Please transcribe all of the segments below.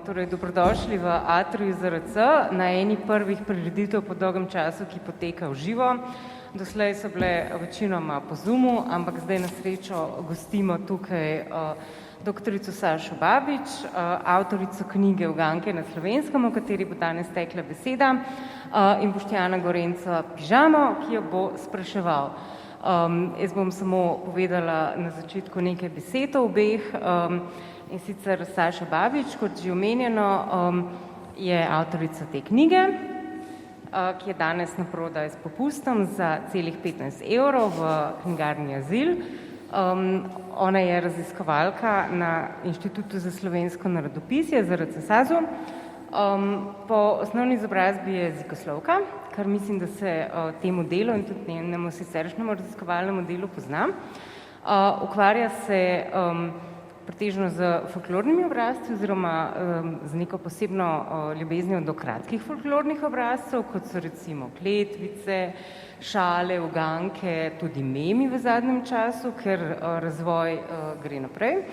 Torej, dobrodošli v Atriju ZRC na eni prvih prireditev po dolgem času, ki poteka v živo. Doslej so bile večinoma po Zoomu, ampak zdaj na srečo gostimo tukaj doktorico Sašo Babič, avtorico knjige Uganke na slovenskem, o kateri bo danes tekla beseda, in Boštjana Gorenca Pižamo, ki jo bo spraševal. Jaz bom samo povedala na začetku nekaj besed o obeh. In sicer Saša Babič, kot že omenjeno, je avtorica te knjige, ki je danes naprodaj s popustom za celih 15 € v knjigarni Azil. Ona je raziskovalka na Inštitutu za slovensko narodopisje, ZRC SAZU. Po osnovni izobrazbi je jezikoslovka, kar mislim, da se temu delu in tudi njenemu siceršnjemu raziskovalnemu delu pozna. Ukvarja se pretežno z folklornimi obrazci oziroma z neko posebno ljubeznijo do kratkih folklornih obrazcev, kot so recimo kletvice, šale, uganke, tudi memi v zadnjem času, ker razvoj gre naprej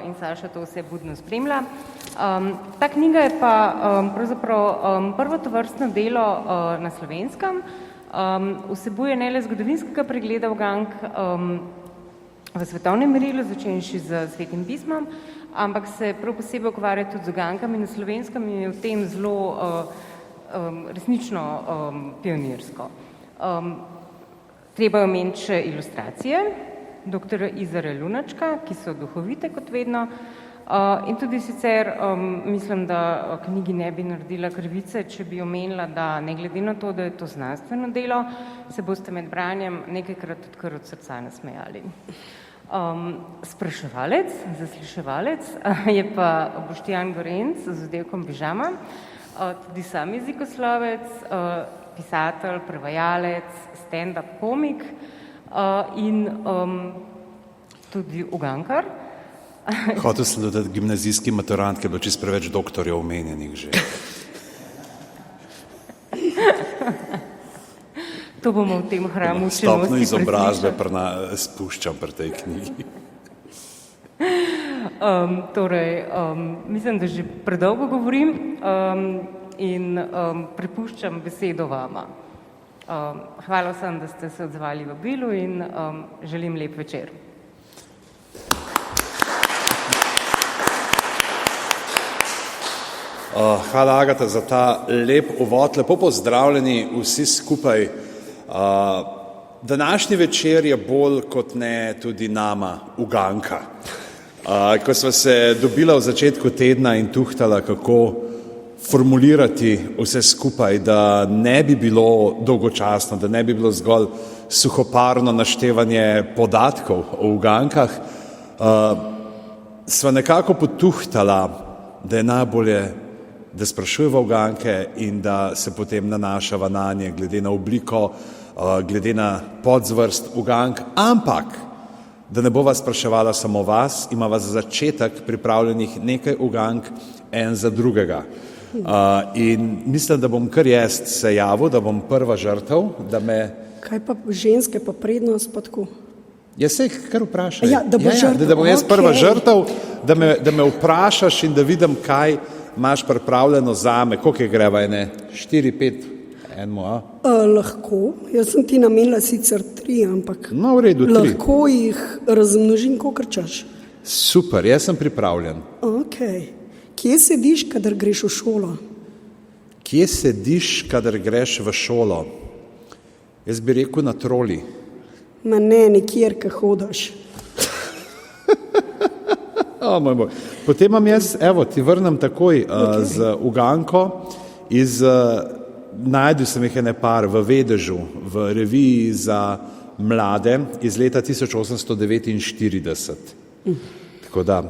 in Saša to vse budno spremlja. Ta knjiga je pa pravzaprav prvo tovrstno delo na slovenskem. Vsebuje ne le zgodovinskega pregleda ugank v svetovnem merilu, začenši z Svetim pismom, ampak se prav posebej ukvarja tudi z ugankami na slovenskem in je v tem zelo resnično pionirsko. Treba je omeniti še ilustracije doktora Izare Lunačka, ki so duhovite kot vedno, in tudi sicer mislim, da knjigi ne bi naredila krivice, če bi omenila, da ne glede na to, da je to znanstveno delo, se boste med branjem nekajkrat tudi kar od srca nasmejali. Spraševalec, zasliševalec je pa Boštjan Gorenc z oddelkom Pižama, tudi sam jezikoslovec, pisatelj, prevajalec, stand-up komik in tudi ugankar. Hotel sem dodati gimnazijski maturant, ker je bilo čisto preveč doktorjev omenjenih že. To bomo v tem hramu stopno izobrazbe spuščam pri tej knjigi. Mislim, da že predolgo govorim in prepuščam besedo vama. Hvala vsem, da ste se odzvali vabilu in želim lep večer. Hvala, Agata, za ta lep uvod. Lepo pozdravljeni vsi skupaj. Današnji večer je bolj kot ne tudi nama uganka. Ko sva se dobila v začetku tedna in tuhtala, kako formulirati vse skupaj, da ne bi bilo dolgočasno, da ne bi bilo zgolj suhoparno naštevanje podatkov o ugankah, sva nekako potuhtala, da je najbolje, da sprašujeva uganke in da se potem nanašava na nje glede na obliko, glede na podzvrst ugank, ampak da ne bova spraševala samo vas, imava za začetek pripravljenih nekaj ugank en za drugega. In mislim, da bom kar jaz se javil, da bom prva žrtev, da me... Kaj pa ženske pa prednost pa tako? Jaz se kar vprašaj. Da bom jaz prva žrtev, da me vprašaš in da vidim, kaj imaš pripravljeno zame. Koliko je greva, 4, 5, enmo, a? Lahko. Jaz sem ti namenila sicer 3, ampak no, v redu, 3. Lahko jih razmnožim, kolikor čaš. Super, jaz sem pripravljen. Kje sediš, kadar greš v šolo? Kje sediš, kadar greš v šolo? Jaz bi rekel na troli. Ma ne, nikjer, ko hodaš. Moj boj. Potem imam jaz, evo, ti vrnem takoj z uganko najdel sem jih ene par v Vedežu, v reviji za mlade iz leta 1849. Tako da,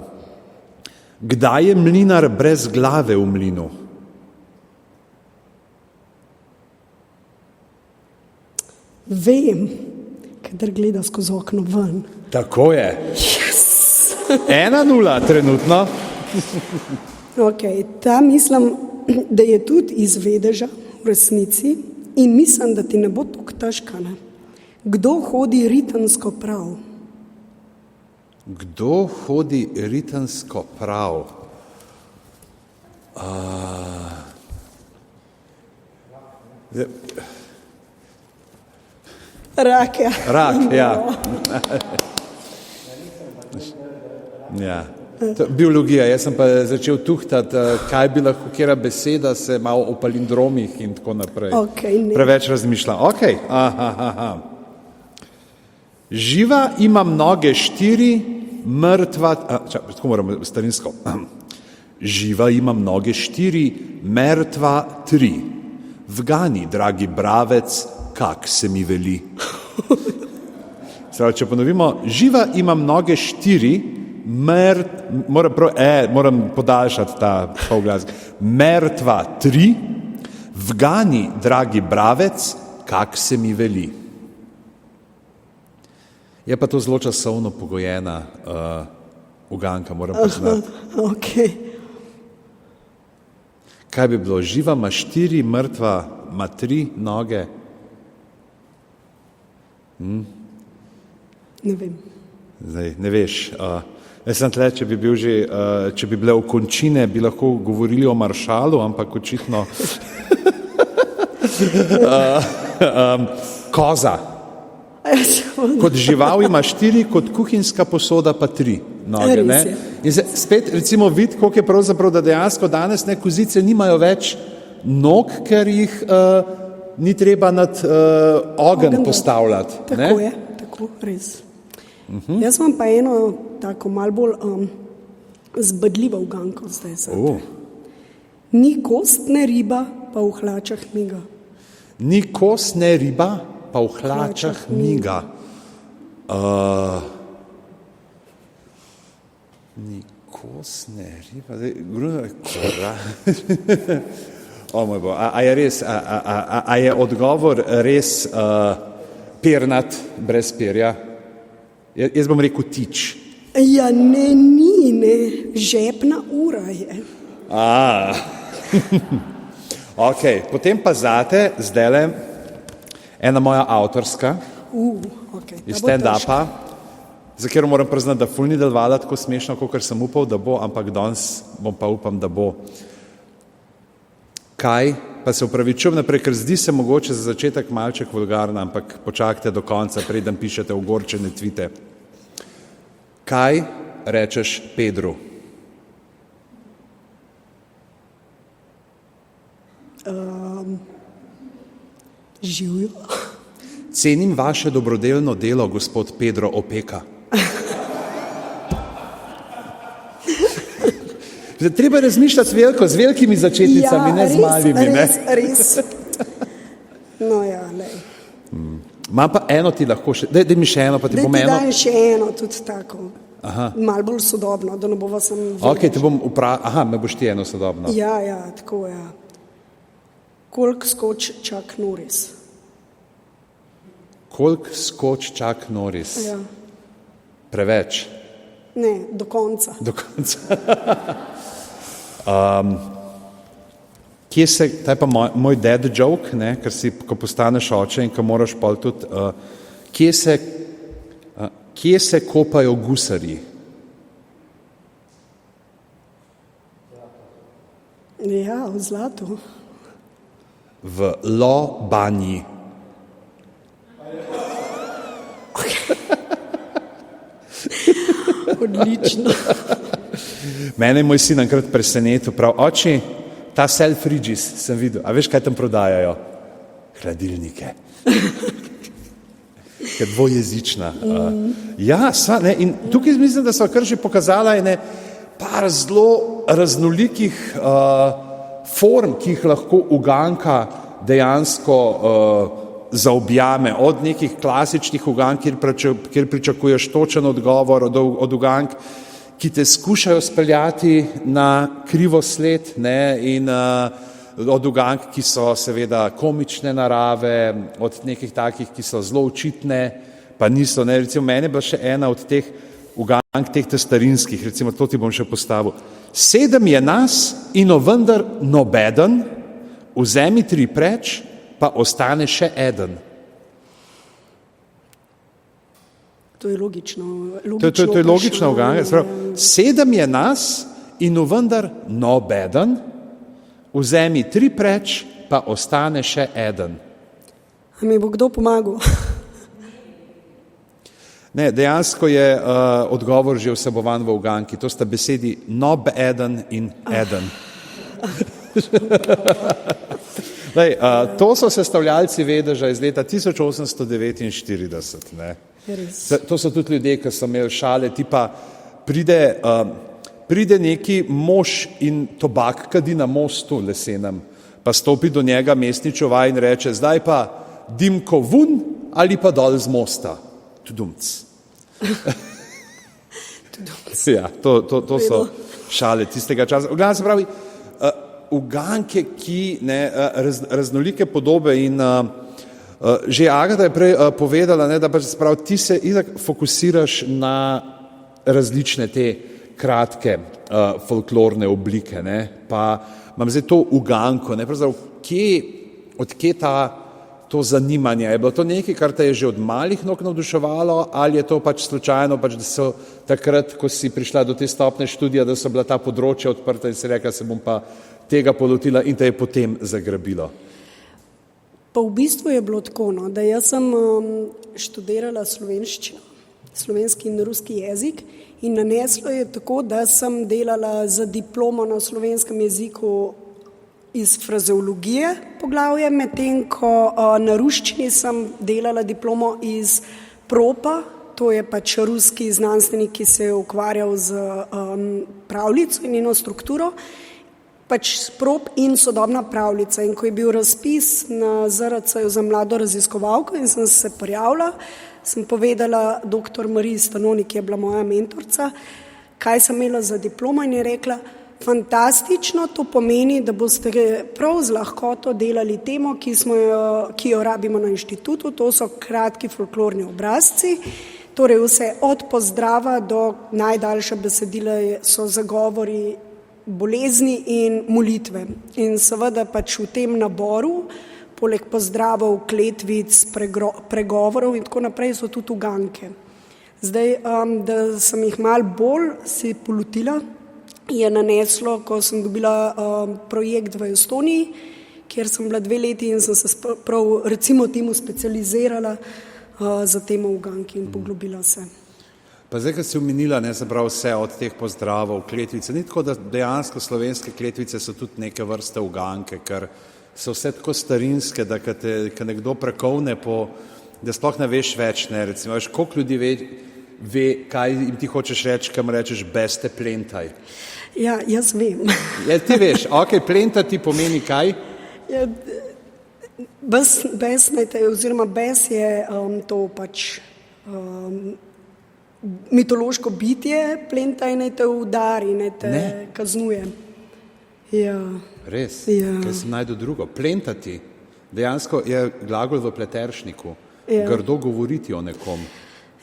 kdaj je mlinar brez glave v mlinu? Vem, kadar gleda skozi okno ven. Tako je. Yes! 1-0 trenutno. Ta mislim, da je tudi iz Vedeža v resnici in mislim, da ti ne bo tako težka. Kdo hodi ritansko prav? Kdo hodi ritansko prav? Rak, ja. Rak, ja. Ja. Biologija, jaz sem pa začel tuhtati, kaj bi lahko kjera beseda, se malo o palindromih in tako naprej. Okej, ne. Preveč razmišljam. Okay. Aha. Živa ima noge 4, mrtva... Tako moram starinsko. Živa ima noge 4, mrtva 3. Vgani, dragi bravec, kak se mi veli. Če ponovimo, živa imam noge 4, moram podaljšati ta polglas. Mrtva 3, vgani, dragi bravec, kak se mi veli. Je pa to zelo časovno pogojena uganka, moram priznati. Okay. Kaj bi bilo? Živa ima 4, mrtva ima 3 noge. Ne vem. Zdaj, ne veš. Jaz sem tle, če bi bile v končine, bi lahko govorili o maršalu, ampak očitno koza. Kot žival ima 4, kot kuhinjska posoda pa 3 noge. Ne? In spet recimo vidi, koliko je pravzaprav, da dejansko danes kozice nimajo več nog, ker jih ni treba nad ogenj postavljati. Tako je, tako, res. Jaz imam pa eno tako malo bolj zbadljivo uganko zdaj. Ni kostne riba, pa v hlačah miga. Ni kostne riba, pa v hlačah miga. Ni kostne riba, o moj bo, a je res, a je odgovor res pernat, brez perja? Jaz bom rekel tič. Ja, ne, žepna ura je. Ok, potem pa zate, zdajle, ena moja avtorska, Okay, iz stand-upa, za katero moram priznati, da ful ni delovala tako smešno, kakor sem upal, da bo, ampak danes bom pa upam, da bo. Kaj? Pa se upravičujem naprej, ker zdi se mogoče za začetek malček vulgarna, ampak počakajte do konca, preden pišete ogorčene tvite. Kaj rečeš Pedru? Živjo. Cenim vaše dobrodelno delo, gospod Pedro Opeka. Treba razmišljati z velikimi začetnicami, ne z malimi. Res. No ja, lej. Imam pa eno ti lahko še, daj mi še eno, pa ti bom eno. Daj še eno, tudi tako. Malo bolj sodobno, da ne bova sem... Ok, te bom me boš ti eno sodobno. Ja, tako, ja. Koliko skoč Chuck Norris? Koliko skoč Chuck Norris? Ja. Preveč? Ne, do konca. Do konca. Kje se, ta je pa moj dad joke, ne, ker si, ko postaneš oče in ko moraš pol tudi, kje se kopajo gusarji? Ja, v zlatu. V Lobanji. Odlično. Mene je moj sin enkrat presenetil, prav, oči, ta Selfridges sem videl, a veš, kaj tam prodajajo? Hladilnike. Ker dvojezična. Ja, ne, in tukaj mislim, da so kar že pokazala ene par zelo raznolikih form, ki jih lahko uganka dejansko zaobjame. Od nekih klasičnih ugank, kjer pričakuješ točen odgovor, od ugank, ki te skušajo speljati na krivo sled, ne, in od ugank, ki so seveda komične narave, od nekih takih, ki so zelo očitne, pa niso. Ne. Recimo, mene je bila še ena od teh ugank, teh starinskih, recimo, to ti bom še postavil. 7 je nas in vendar nobeden, vzemi 3 preč, pa ostane še eden. To je logično. To je logično uganka. 7 je nas in vendar nobeden, vzemi 3 preč, pa ostane še eden. A mi bo kdo pomagal? Ne, dejansko je odgovor že vsebovan v uganki. To sta besedi nob eden in eden. Lej, to so sestavljalci vedeža iz leta 1849. Ne. To so tudi ljudje, ki so imeli šale, tipa pride neki mož in tobak kadi na mostu lesenem, pa stopi do njega mestni čuvaj in reče, zdaj pa dimko vun ali pa dol z mosta. Tudumc. Ja, to so šale tistega časa. V glavnem se pravi, uganke, ki raznolike podobe in že Agata je prej povedala, da pač sprav, ti se itak fokusiraš na različne te kratke folklorne oblike, ne, pa imam zdaj to uganko, ne, pravzaprav, odkje to zanimanje, je bilo to nekaj, kar te je že od malih nog navduševalo, ali je to pač slučajno, pač, da so takrat, ko si prišla do te stopne študija, da so bila ta področja odprta in si rekla, se bom pa tega polotila in te je potem zagrabilo? Pa v bistvu je bilo tako, no, da jaz sem študirala slovenščino, slovenski in ruski jezik in naneslo je tako, da sem delala za diplomo na slovenskem jeziku iz frazeologije poglavje, medtem ko na ruščini sem delala diplomo iz propa, to je pač ruski znanstvenik, ki se je ukvarjal z pravljico in njeno strukturo, pač prop in sodobna pravljica. In ko je bil razpis na ZRC-ju za mlado raziskovalko in sem se prijavila, sem povedala dr. Mariji Stanoni, ki je bila moja mentorca, kaj sem imela za diplomo in je rekla, fantastično, to pomeni, da boste prav z lahkoto delali temo, ki jo rabimo na inštitutu, to so kratki folklorni obrazci, torej vse od pozdrava do najdaljše besedila so zagovori, bolezni in molitve. In seveda pač v tem naboru, poleg pozdravov, kletvic, pregovorov in tako naprej, so tudi uganke. Zdaj, da sem jih malo bolj si polutila, je naneslo, ko sem dobila projekt v Estoniji, kjer sem bila 2 leti in sem se prav recimo temu specializirala za temo uganke in poglobila se. Pa zdaj, ko si omenila, se pravi vse od teh pozdravov, kletvice, ni tako, da dejansko slovenske kletvice so tudi neke vrste uganke, ker so vse tako starinske, da ko nekdo prekovne da sploh ne veš več, ne, recimo, veš, koliko ljudi ve, kaj jim ti hočeš reči, kam rečeš beste plentaj. Ja, jaz vem. Ja, ti veš, ok, plentati pomeni kaj? Ja, besnete, oziroma bes je to pač mitološko bitje, plentaj naj te udari, naj te kaznuje. Ja. Res? Ja. Kaj sem najdu drugo? Plentati, dejansko je glagol v pleteršniku, grdo govoriti o nekom.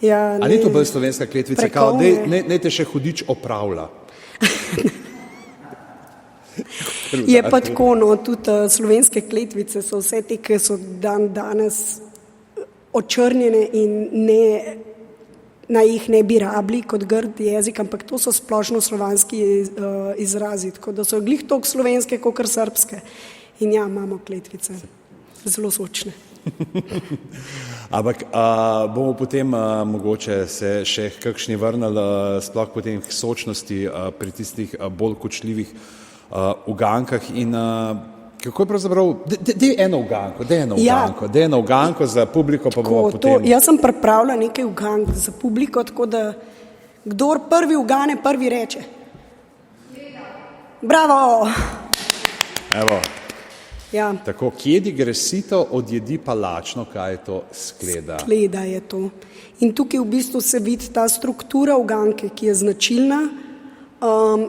Ja, ali ni to bolj slovenska kletvica, kao, ne te še hudič opravlja? Je pa tako, no, tudi slovenske kletvice so vse te, ki so danes očrnjene in jih ne bi rabili kot grd jezik, ampak to so splošno slovanski izrazi, tako da so glih toliko slovenske, kakor srpske. In ja, imamo kletvice, zelo sočne. Ampak bomo potem mogoče se še kakšni vrnili sploh potem k sočnosti pri tistih bolj kočljivih ugankah in kako je pravzaprav, dej eno uganko za publiko, pa bomo potem... Jaz sem pripravila nekaj ugank za publiko, tako da kdor prvi ugane, prvi reče. Bravo! Evo. Ja. Tako, kje digresito odjedi pa lačno, kaj je to skleda? Skleda je to. In tukaj v bistvu se vidi ta struktura uganke, ki je značilna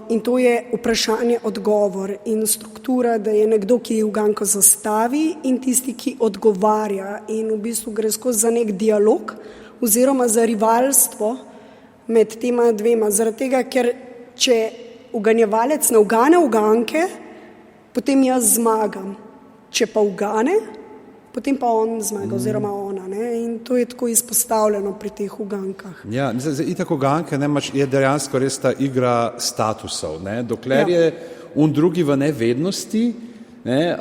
in to je vprašanje odgovor in struktura, da je nekdo, ki uganko zastavi in tisti, ki odgovarja in v bistvu gre skozi za nek dialog oziroma za rivalstvo med tema dvema. Zaradi tega, ker če uganjevalec ne ugane uganke, potem jaz zmagam. Če pa ugane, potem pa on zmaga oziroma ona. Ne? In to je tako izpostavljeno pri teh ugankah. Ja, itak uganke je dejansko res ta igra statusov. Ne? Dokler je drugi v nevednosti, ne,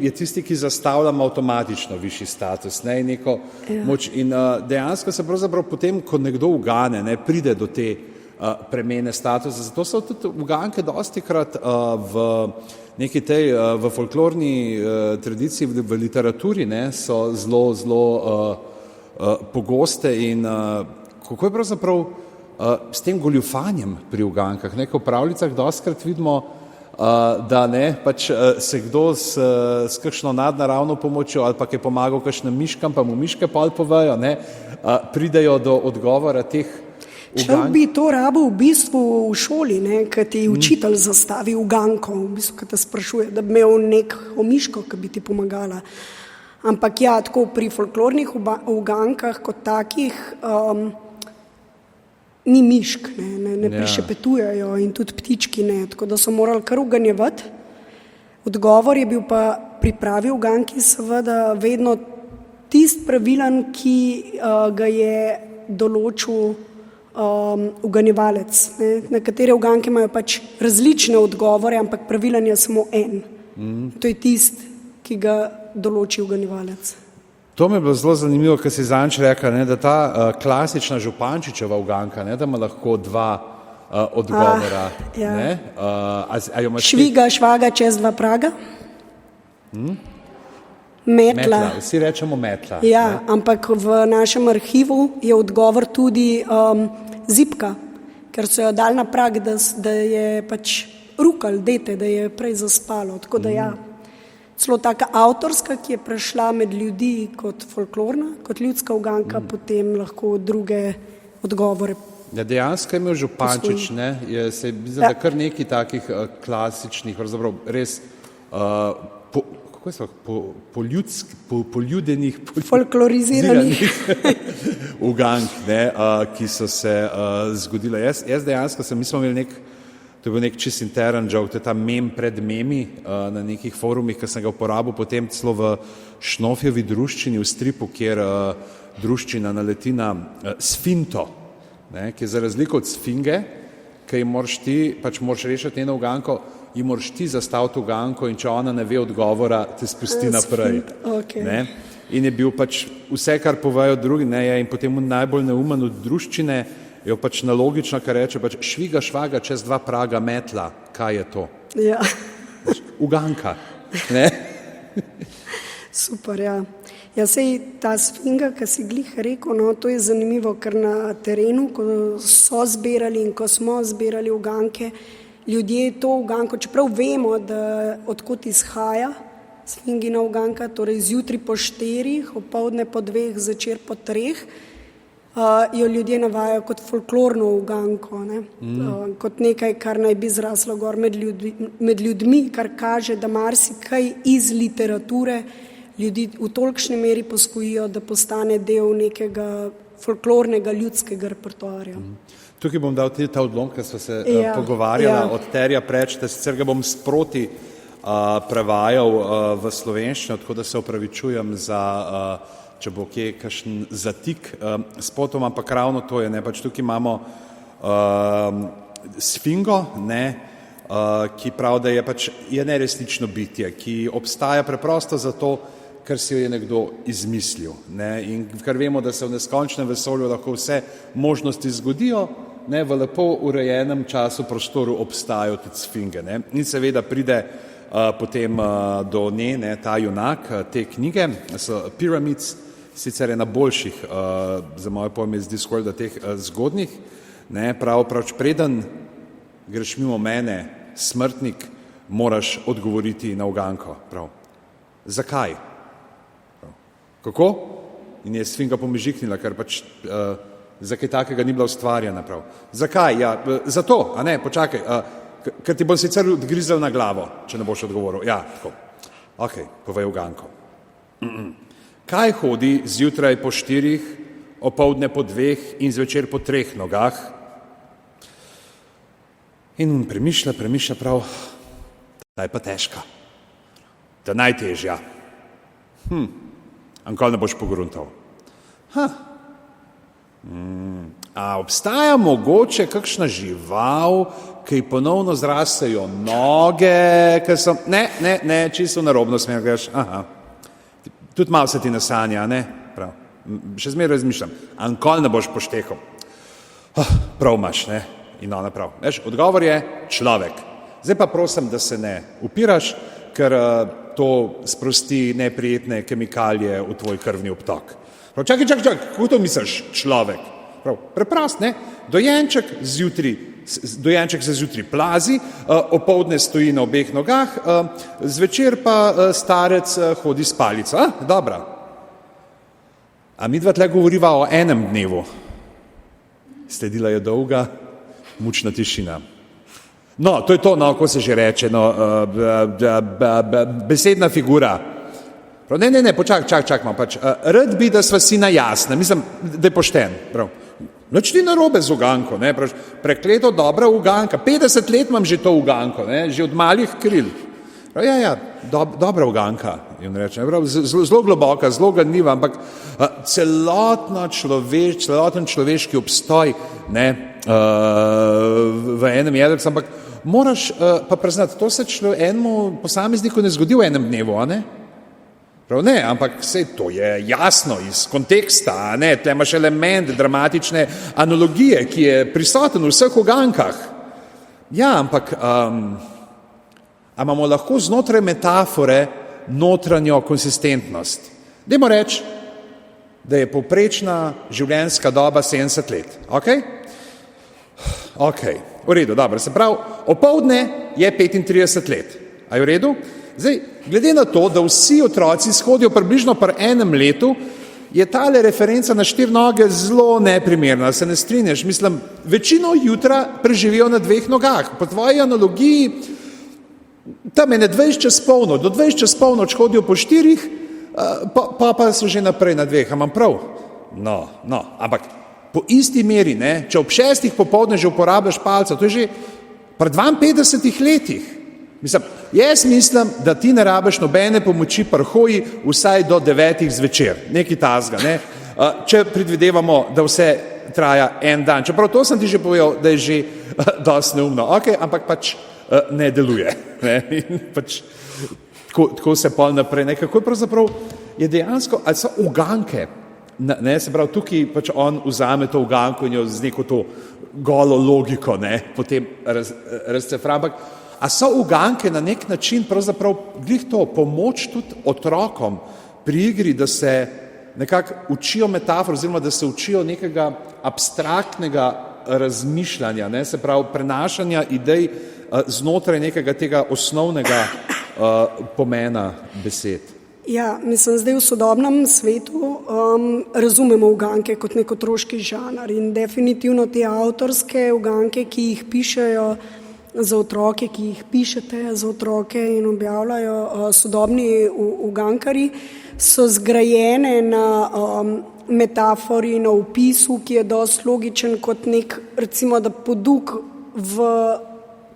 je tisti, ki zastavljam avtomatično višji status, ne, in neko moč. In dejansko se pravzaprav potem, ko nekdo ugane, ne, pride do te premene statusa. Zato so tudi uganke dostikrat v neki tej, v folklorni tradiciji, v literaturi, ne, so zelo pogoste in kako je pravzaprav s tem goljufanjem pri ugankah. Ne, ko v pravljicah dostikrat vidimo, da ne, pač se kdo s kakšno nadnaravno pomočjo ali pa je pomagal kakšnim miškam, pa mu miške pol povejo, ne, pridejo do odgovora teh ugank. Človek bi to rabil v bistvu v šoli, ne, kad ti učitelj zastavi uganko, v bistvu, kad te sprašuje, da bi imel neko miško, ki bi ti pomagala. Ampak ja, tako pri folklornih ugankah kot takih ni mišk, ne prišepetujejo in tudi ptički ne, tako da so morali kar uganjevati. Odgovor je bil pa pri pravi uganki seveda vedno tist pravilen, ki ga je določil uganjevalec. Ne. Nekatere uganke imajo pač različne odgovore, ampak pravilen je samo en. To je tist, ki ga določi uganjevalec. To mi je bilo zelo zanimivo, ker si zadnjič rekla, ne, da ta klasična Župančičeva uganka, ne, da ima lahko dva odgovora. Ja. Ne, Šviga, švaga, čez dva praga. Metla. Vsi rečemo metla. Ja, ampak v našem arhivu je odgovor tudi zibka, ker so jo dali na prag, da je pač rukal dete, da je prej zaspalo. Tako da ja. Celo taka avtorska, ki je prešla med ljudi kot folklorna, kot ljudska uganka, potem lahko druge odgovore. Ja, dejansko je imel Župančič, ne, se je da kar nekaj takih klasičnih, res poljudenih, folkloriziranih ugank, ne, ki so se zgodile. Jaz dejansko mi smo imeli to je bil nek čist intern joke, to je ta mem pred memi na nekih forumih, ki sem ga uporabil potem celo v Šnofjevi druščini v stripu, kjer druščina naleti na sfinto, ne, ki je za razliko od sfinge, ki moraš ti, pač moraš rešiti eno uganko, in moraš ti zastaviti uganko in če ona ne ve odgovora, te spusti naprej. Okay. Ne. In je bil pač vse, kar povejo drugi, ne, in potem najbolj neumen od druščine je pač nalogično, kar reče, pač šviga, švaga, čez dva praga, metla. Kaj je to? Ja. Uganka. Ne? Super, ja. Ja, sej ta sfinga, ki si glih rekel, no, to je zanimivo, ker na terenu, ko so zbirali in ko smo zbirali uganke, ljudje to uganko, čeprav vemo, da odkot izhaja sfingina uganka, torej zjutraj po 4, opoldne po 2, zvečer po 3, jo ljudje navajajo kot folklorno uganko, ne? Kot nekaj, kar naj bi zraslo gor med ljudmi, kar kaže, da marsikaj iz literature ljudi v tolikšni meri posvojijo, da postane del nekega folklornega ljudskega repertoarja. Tukaj bom dal ta odlom, ker smo se pogovarjala od Terja Prečta, sicer ga bom sproti prevajal v slovenščino, tako da se opravičujem za če bo kje kakšen zatik s potom, ampak ravno to je, ne, pač tukaj imamo sfingo, ne, ki pravi, da je pač je neresnično bitje, ki obstaja preprosto zato, ker si jo je nekdo izmislil, ne, in ker vemo, da se v neskončnem vesolju lahko vse možnosti zgodijo, ne, v lepo urejenem času prostoru obstajajo tudi sfinge, ne, in seveda pride potem do nje, ne, ta junak te knjige, so Pyramids, sicer je na boljših, za moje pojme iz Discworlda, teh zgodnjih, ne, prav preden greš mimo mene, smrtnik, moraš odgovoriti na uganko, prav. Zakaj? Prav. Kako? In je sfinga pomežiknila, ker pač za kaj takega ni bila ustvarjena, prav. Zakaj? Ja, zato, a ne, počakaj, ker ti bom sicer odgrizel na glavo, če ne boš odgovoril. Ja, tako. Ok, povej uganko. Kaj hodi zjutraj po 4, opoldne po 2 in zvečer po 3 nogah? In on premišlja prav, ta je pa težka, ta najtežja. Ankoli ne boš pogruntal. A obstaja mogoče kakšna žival, ki ponovno zrastejo noge, ki so... Ne, čisto narobno smer, greš, aha. Tudi malo se ti nasanja, ne? Prav. Še zmeraj razmišljam, a nikoli ne boš poštehal. Prav imaš, ne? In ona prav. Veš, odgovor je človek. Zdaj pa prosim, da se ne upiraš, ker to sprosti neprijetne kemikalije v tvoj krvni obtok. Prav, čakaj, kako to misliš, človek? Prav, preprost, ne? Dojenček se zjutraj plazi, opoldne stoji na obeh nogah, zvečer pa starec hodi s palico. Dobra. A midva tle govoriva o enem dnevu. Sledila je dolga, mučna tišina. No, to je to, no, ko se že reče, no, besedna figura. Prav, ne, počakaj, pač. Rad bi, da sva si na jasne, mislim, da je pošten. Prav. Noč ti narobe z uganko, ne, prav, prekleto dobra uganka, 50 let imam že to uganko, ne, že od malih kril. Prav, ja, dobra uganka, in reče, prav, zelo globoka, zelo ganljiva, ampak celoten človeški obstoj, ne, v enem jedrcu, ampak moraš pa priznati, to se enemu posamezniku ne zgodi v enem dnevu, a ne? Prav ne, ampak vse to je jasno iz konteksta, ne, tle imaš element dramatične analogije, ki je prisoten v vseh ugankah. Ja, ampak a imamo lahko znotraj metafore notranjo konsistentnost. Dajmo reči, da je povprečna življenjska doba 70 let, okej? Okej, v redu, dobro, se pravi, opoldne je 35 let, a je v redu? Zdaj, glede na to, da vsi otroci shodijo približno pri enem letu, je tale referenca na 4 noge zelo neprimerna, se ne strinjaš? Mislim, večino jutra preživijo na 2 nogah. Po tvoji analogiji, tam je ne 20 čez polno, do 20 čez polnoč hodijo po 4, pa so že naprej na 2, a imam prav? No, ampak po isti meri, ne, če ob 6 popoldne že uporabljaš palca, to je že pri 52 letih. Jaz mislim, da ti ne rabiš nobene pomoči pri hoji vsaj do 9 zvečer, nekaj tazga, ne? Če predvidevamo, da vse traja en dan. Čeprav to sem ti že povedal, da je že dosti neumno, ampak pač ne deluje. Ne? Pač, tako se pol naprej. Ne? Kako pravzaprav je dejansko, ali so uganke, ne? Se pravi, tukaj pač on vzame to uganko in jo z neko to golo logiko, ne? Potem razcefra, ampak a so uganke na nek način pravzaprav glih to pomoč tudi otrokom pri igri, da se nekako učijo metafor, oziroma da se učijo nekega abstraktnega razmišljanja, ne, se pravi prenašanja idej znotraj nekega tega osnovnega pomena besed. Ja, mislim, zdaj v sodobnem svetu razumemo uganke kot nek otroški žanr in definitivno te avtorske uganke, ki jih pišejo za otroke, ki jih pišete za otroke in objavljajo sodobni ugankari, so zgrajene na metafori, na opisu, ki je dosti logičen kot nek, recimo, da poduk v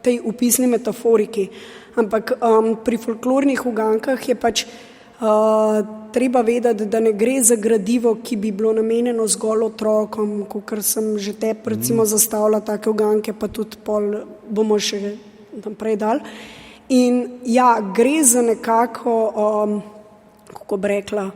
tej opisni metaforiki. Ampak pri folklornih ugankah je pač treba vedeti, da ne gre za gradivo, ki bi bilo namenjeno zgolj otrokom, kakor sem že recimo zastavila take uganke, pa tudi pol bomo še naprej dali. In ja, gre za nekako, kako bi rekla,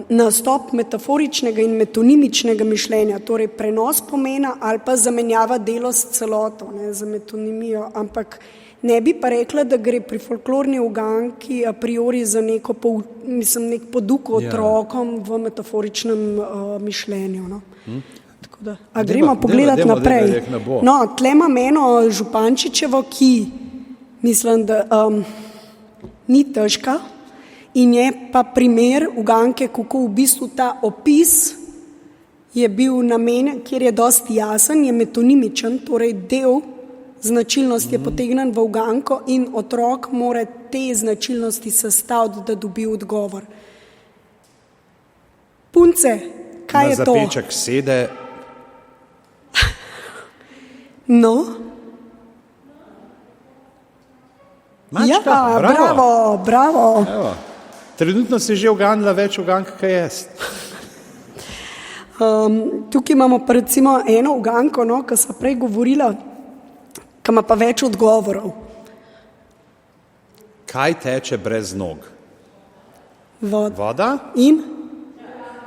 nastop metaforičnega in metonimičnega mišljenja, torej prenos pomena ali pa zamenjava delo s celoto, ne, za metonimijo, ampak ne bi pa rekla, da gre pri folklorni uganki a priori za nek poduk otrokom v metaforičnem mišljenju. No. Tako da, gremo pogledati naprej. No, tle imam eno Župančičevo, ki mislim, da ni težka in je pa primer uganke, kako v bistvu ta opis je bil namenjen, kjer je dosti jasen, je metonimičen, torej del značilnost je potegnen v uganko in otrok mora te značilnosti sestaviti, da dobi odgovor. Punce, kaj je to? Na zapeček sede. No? Mačka, ja, bravo. Evo. Trenutno si že uganila več ugank, kaj jaz. Tukaj imamo pa recimo eno uganko, no, ki sva prej govorila, ki ima pa več odgovorov. Kaj teče brez nog? Voda? In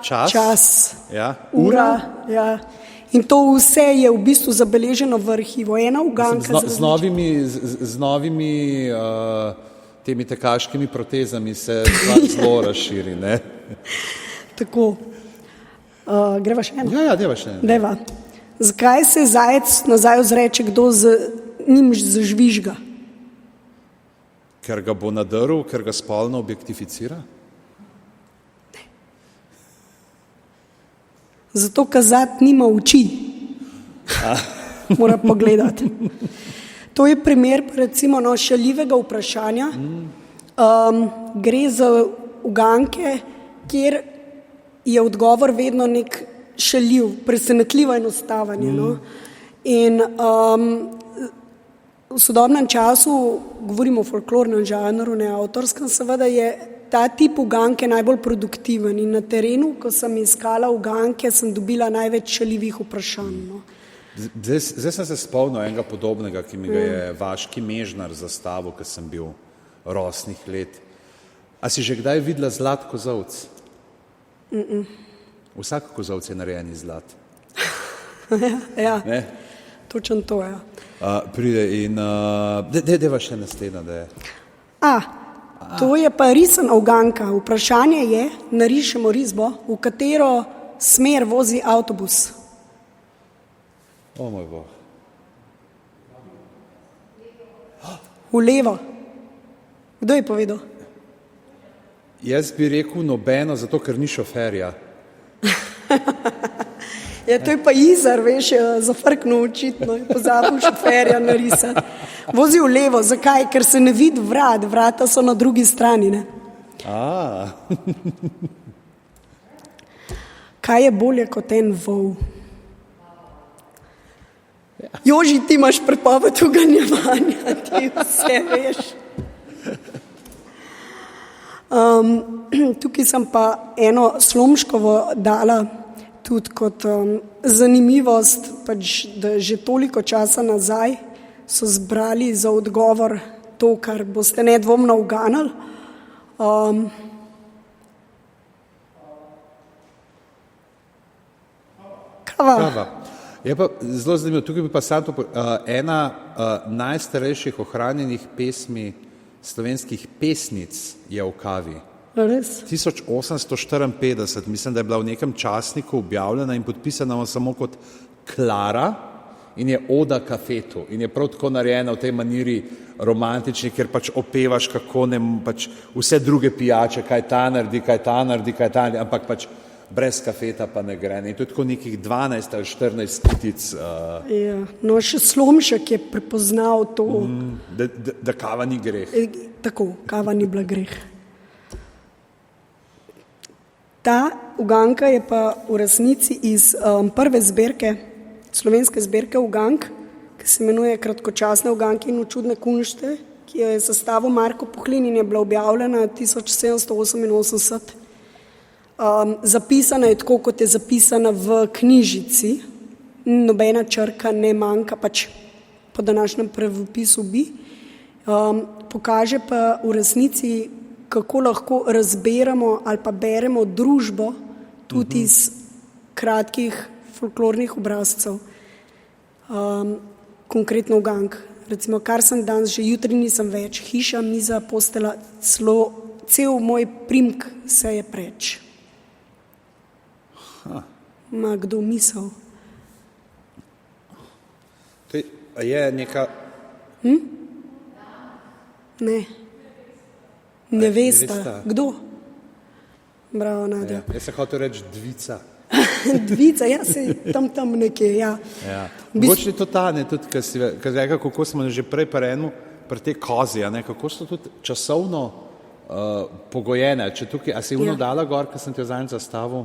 Čas? čas, Ja. ura. Ja. In to vse je v bistvu zabeleženo v arhivu. Ena uganka Z novimi temi tekaškimi protezami se stvar zelo razširi, ne? Tako. Greva še eno? Ja, deva še eno. Deva. Zakaj se zajec nazaj ozreče, kdo z njim zažvižga? Ker ga bo nadrl, ker ga spolno objektificira? Zato, ker zad nima oči. Mora pogledati. To je primer recimo šaljivega vprašanja. Gre za uganke, kjer je odgovor vedno nek šaljiv, presenetljivo enostaven. No? In v sodobnem času, govorimo o folklornem žanru, ne avtorskem, seveda je ta tip uganke najbolj produktiven in na terenu, ko sem iskala uganke, sem dobila največ šaljivih vprašanj. No. Zdaj sem se spomnil enega podobnega, ki mi ga je vaški Mežnar zastavil, ko sem bil rosnih let. A si že kdaj videla zlat kozovc? Vsak kozovc je narejen iz zlat. Ja, Ne? točno to je. Pride in deva še naslednja, da je. To je pa risana uganka. Vprašanje je, narišemo risbo, v katero smer vozi avtobus. O moj bog. V levo. Kdo je povedal? Jaz bi rekel nobeno, zato ker ni šoferja. Ja, to je pa Izar, veš, zafrknil očitno, je pozabil šoferja narisati. Vozi v levo, zakaj? Ker se ne vidi vrat, vrata so na drugi strani, ne? Kaj je bolje kot en vol? Joži, ti imaš prepoved uganjevanja, ti vse veš. Tukaj sem pa eno Slomškovo dala tudi kot zanimivost, pač, da že toliko časa nazaj so zbrali za odgovor to, kar boste nedvomno uganali. Kava. Je pa zelo zanimivo, tukaj bi pa sam to ena najstarejših ohranjenih pesmi slovenskih pesnic je v kavi. Res? 1854, mislim, da je bila v nekem časniku objavljena in podpisana samo kot Klara in je oda kafetu in je prav tako narejena v tej maniri romantični, ker pač opevaš, kako ne, pač vse druge pijače, kaj ta naredi, ampak pač brez kafeta pa ne gre. In to je tako nekih 12 ali 14 kitic. Ja, no, še Slomšek je prepoznal to. Da kava ni greh. Tako, kava ni bila greh. Ta uganka je pa v resnici iz prve zbirke, slovenske zbirke ugank, ki se imenuje Kratkočasne uganke in čudne kunšte, ki jo je sestavil Marko Puhlin in je bila objavljena 1788. Zapisana je tako, kot je zapisana v knjižici, nobena črka ne manjka, pač po današnjem pravopisu bi. Pokaže pa v resnici, kako lahko razberemo ali pa beremo družbo tudi iz kratkih folklornih obrazcev. Konkretno ugank. Recimo, kar sem danes, že jutri nisem več, hiša, miza, postela, cel moj primk se je preč. Ma kdo misel? Je neka... Ne. Nevesta. Kdo? Bravo, Nadja. Jaz sem hotel reči dvica. Dvica, ja, se tam nekje, ja. Mogoče je to ta, ne, tudi, ker si rekel, kako smo že prej pri tej kozi, ne, kako so tudi časovno pogojene. Če tukaj, a si dala gor, ker sem ti jo zadnjič zastavil?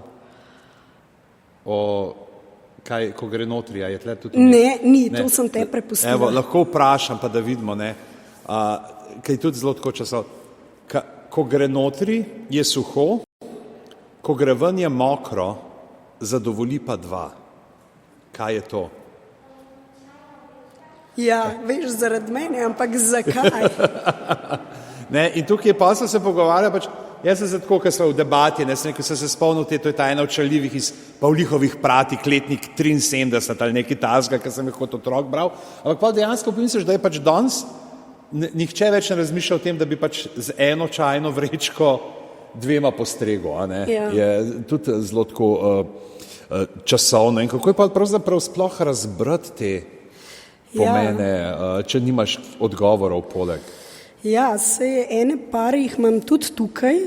Ko gre notri, a je tle tudi... Ne, ni, to sem te prepustila. Evo, lahko vprašam, pa da vidimo, ne, kaj tudi zelo tako časov. Ko gre notri, je suho, ko gre ven, je mokro, zadovolji pa dva. Kaj je to? Ja, veš, zaradi mene, ampak zakaj? Ne, in tukaj pa sem se pogovarjal, jaz sem se tako, ker sem v debati, sem se spomnil, to je ta ena od šaljivih iz Pavlihovih pratik, letnik 73 ali nekaj tazga, ker sem jih kot otrok bral, ampak pa dejansko pomisliš, da je danes nihče več ne razmišlja o tem, da bi z eno čajno vrečko dvema postregel, a ne? Ja. Je tudi zelo tako časovno in kako je pa pravzaprav sploh razbrati te pomene, če nimaš odgovorov poleg. Ja, ene par jih imam tudi tukaj,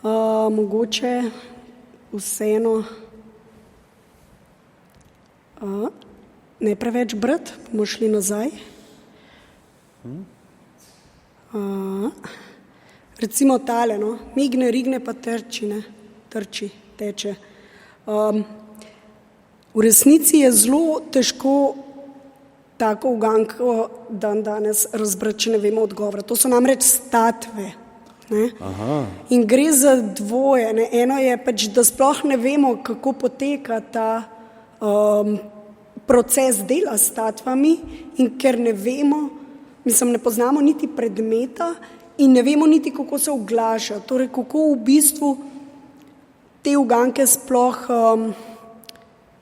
mogoče vseeno ne preveč brati, bomo šli nazaj. Recimo tale, no, migne, rigne pa trči, teče. V resnici je zelo težko tako uganko dan danes razbrati, če ne vemo odgovora. To so namreč statve. Ne? In gre za dvoje. Ne? Eno je da sploh ne vemo, kako poteka ta proces dela s statvami in ker ne vemo, ne poznamo niti predmeta in ne vemo niti, kako se oglaša. Torej, kako v bistvu te uganke sploh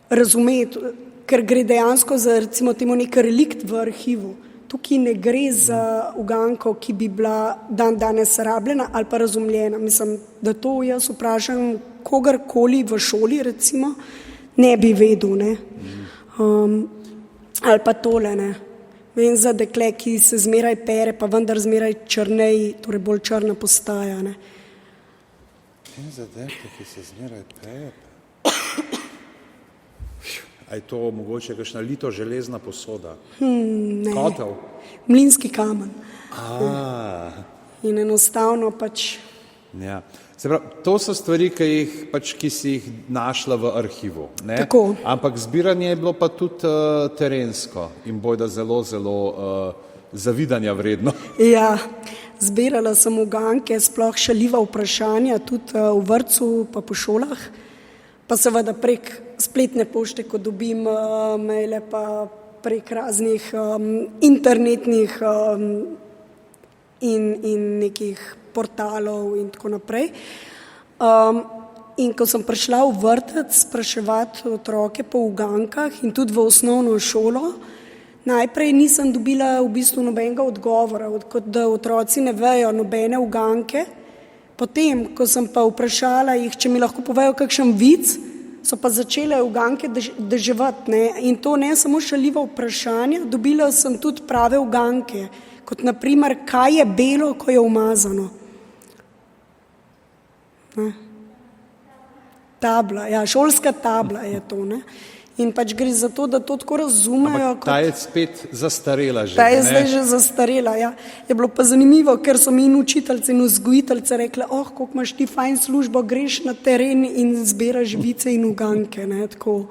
razumeti, ker gre dejansko za recimo temu nek relikt v arhivu. Tukaj ne gre za uganko, ki bi bila danes rabljena ali pa razumljena. Da to jaz vprašam kogarkoli v šoli, recimo, ne bi vedel, ne. Ali pa tole, ne. Vem za dekle, ki se zmeraj pere, pa vendar zmeraj črnej, torej bolj črna postaja, ne. Vem za dekle, ki se zmeraj pere, a je to mogoče kakšna lito železna posoda? Ne. Kotel? Mlinski kamen. In enostavno Ja. Se pravi, to so stvari, ki si jih našla v arhivu. Ne? Tako. Ampak zbiranje je bilo pa tudi terensko in bojda zelo, zelo zavidanja vredno. Ja, zbirala sem uganke, sploh šaljiva vprašanja, tudi v vrtcu pa po šolah, pa seveda prek spletne pošte, ko dobim maile, pa prek raznih internetnih in nekih portalov in tako naprej. In ko sem prišla v vrtec spraševati otroke po ugankah in tudi v osnovno šolo, najprej nisem dobila v bistvu nobenega odgovora, kot da otroci ne vejo nobene uganke. Potem, ko sem pa vprašala jih, če mi lahko povejo kakšen vic, so pa začele uganke deževati, ne? In to ne samo šaljiva vprašanja, dobila sem tudi prave uganke, kot naprimer, kaj je belo, ko je umazano. Ne? Tabla, ja, šolska tabla je to, ne? In gre za to, da to tako razumejo. Ampak ta je spet zastarela že. Ta je zdaj že zastarela, ja. Je bilo pa zanimivo, ker so mi in učiteljce in vzgojiteljce rekli, koliko imaš ti fajn službo, greš na teren in zbiraš vice in uganke, ne, tako.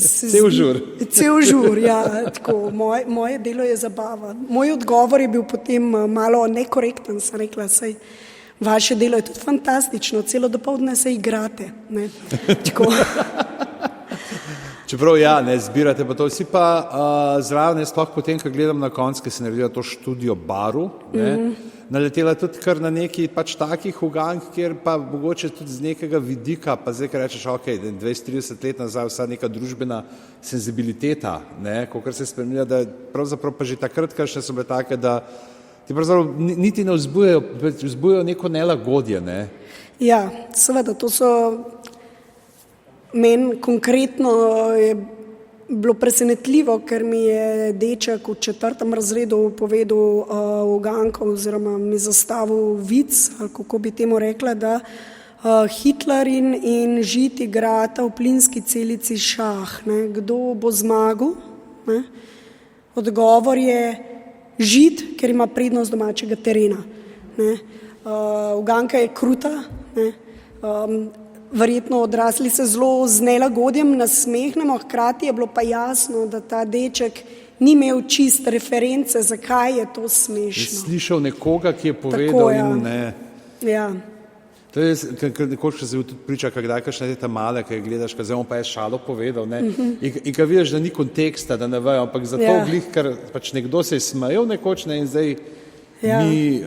Cel žur. Cel žur, ja, tako. Moje delo je zabava. Moj odgovor je bil potem malo nekorekten, sem rekla, saj vaše delo je tudi fantastično, celo dopoldne se igrate, ne, tako. Čeprav ja, ne zbirate pa to. Vsi pa zraven, sploh potem, ko gledam na konc, ki se naredila to študijo Baru, naletela tudi kar na neki takih ugank, kjer pa mogoče tudi z nekega vidika, pa zdaj, ker rečeš, 20-30 let nazaj vsa neka družbena senzibiliteta, ne, kakor se spremenila, da pravzaprav pa že takrat, kar še so bile take, da ti pravzaprav niti ne vzbujajo neko nelagodje, ne. Ja, seveda, to so. Meni konkretno je bilo presenetljivo, ker mi je deček v 4. razredu povedal uganko oziroma mi zastavil vic, ali kako bi temu rekla, da Hitler in Žid igrata v plinski celici šah. Ne? Kdo bo zmagal? Ne? Odgovor je Žid, ker ima prednost domačega terena. Ne? Uganka je kruta, ne? Verjetno odrasli se zelo z nelagodjem nasmehnemo, hkrati je bilo pa jasno, da ta deček ni imel čist reference, zakaj je to smešno. Je slišal nekoga, ki je povedal. Tako, ja. Ja. To je, nekoč se tudi priča, kdaj kakšne te male, ki gledaš, zdaj on pa je šalo povedal, ne, in ko vidiš, da ni konteksta, da ne vejo, ampak zato glih, ker pač nekdo se je smejal nekoč, ne, in zdaj mi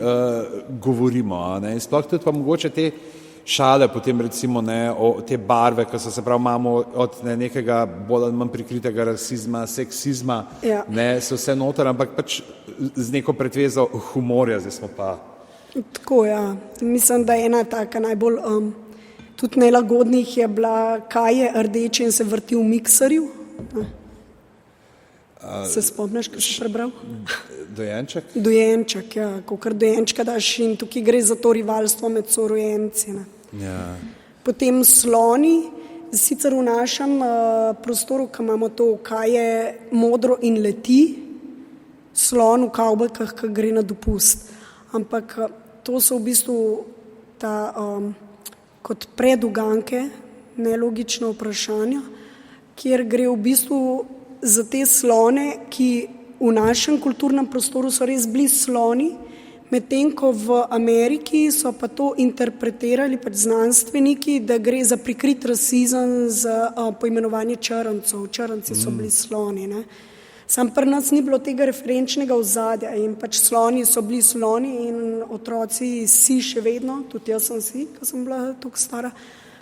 govorimo, ne, in sploh tudi pa mogoče te šale potem recimo, ne, o te barve, ki so se prav imamo od nekega bolj ali manj prikritega rasizma, seksizma, ne, so vse noter, ampak pač z neko pretvezo humorja, zdaj smo pa. Tako, ja. Mislim, da ena taka najbolj tudi nelagodnih je bila, kaj je rdeče in se vrti v mikserju. Se spomniš, kaj si prebral? Dojenček? Dojenček, ja. Kakor dojenčka daš in tukaj gre za to rivalstvo med sorojenci. Ja. Potem sloni, sicer v našem prostoru, ki imamo to, kaj je modro in leti, slon v kavbojkah, ki gre na dopust. Ampak to so v bistvu kot preduganke, nelogična vprašanja, kjer gre v bistvu za te slone, ki v našem kulturnem prostoru so res bili sloni, medtem ko v Ameriki so pa to interpretirali pač znanstveniki, da gre za prikrit rasizem, za poimenovanje črncev. Črnci so bili sloni, ne. Sam pri nas ni bilo tega referenčnega ozadja in pač sloni so bili sloni in otroci si še vedno, tudi jaz sem si, ko sem bila toliko stara,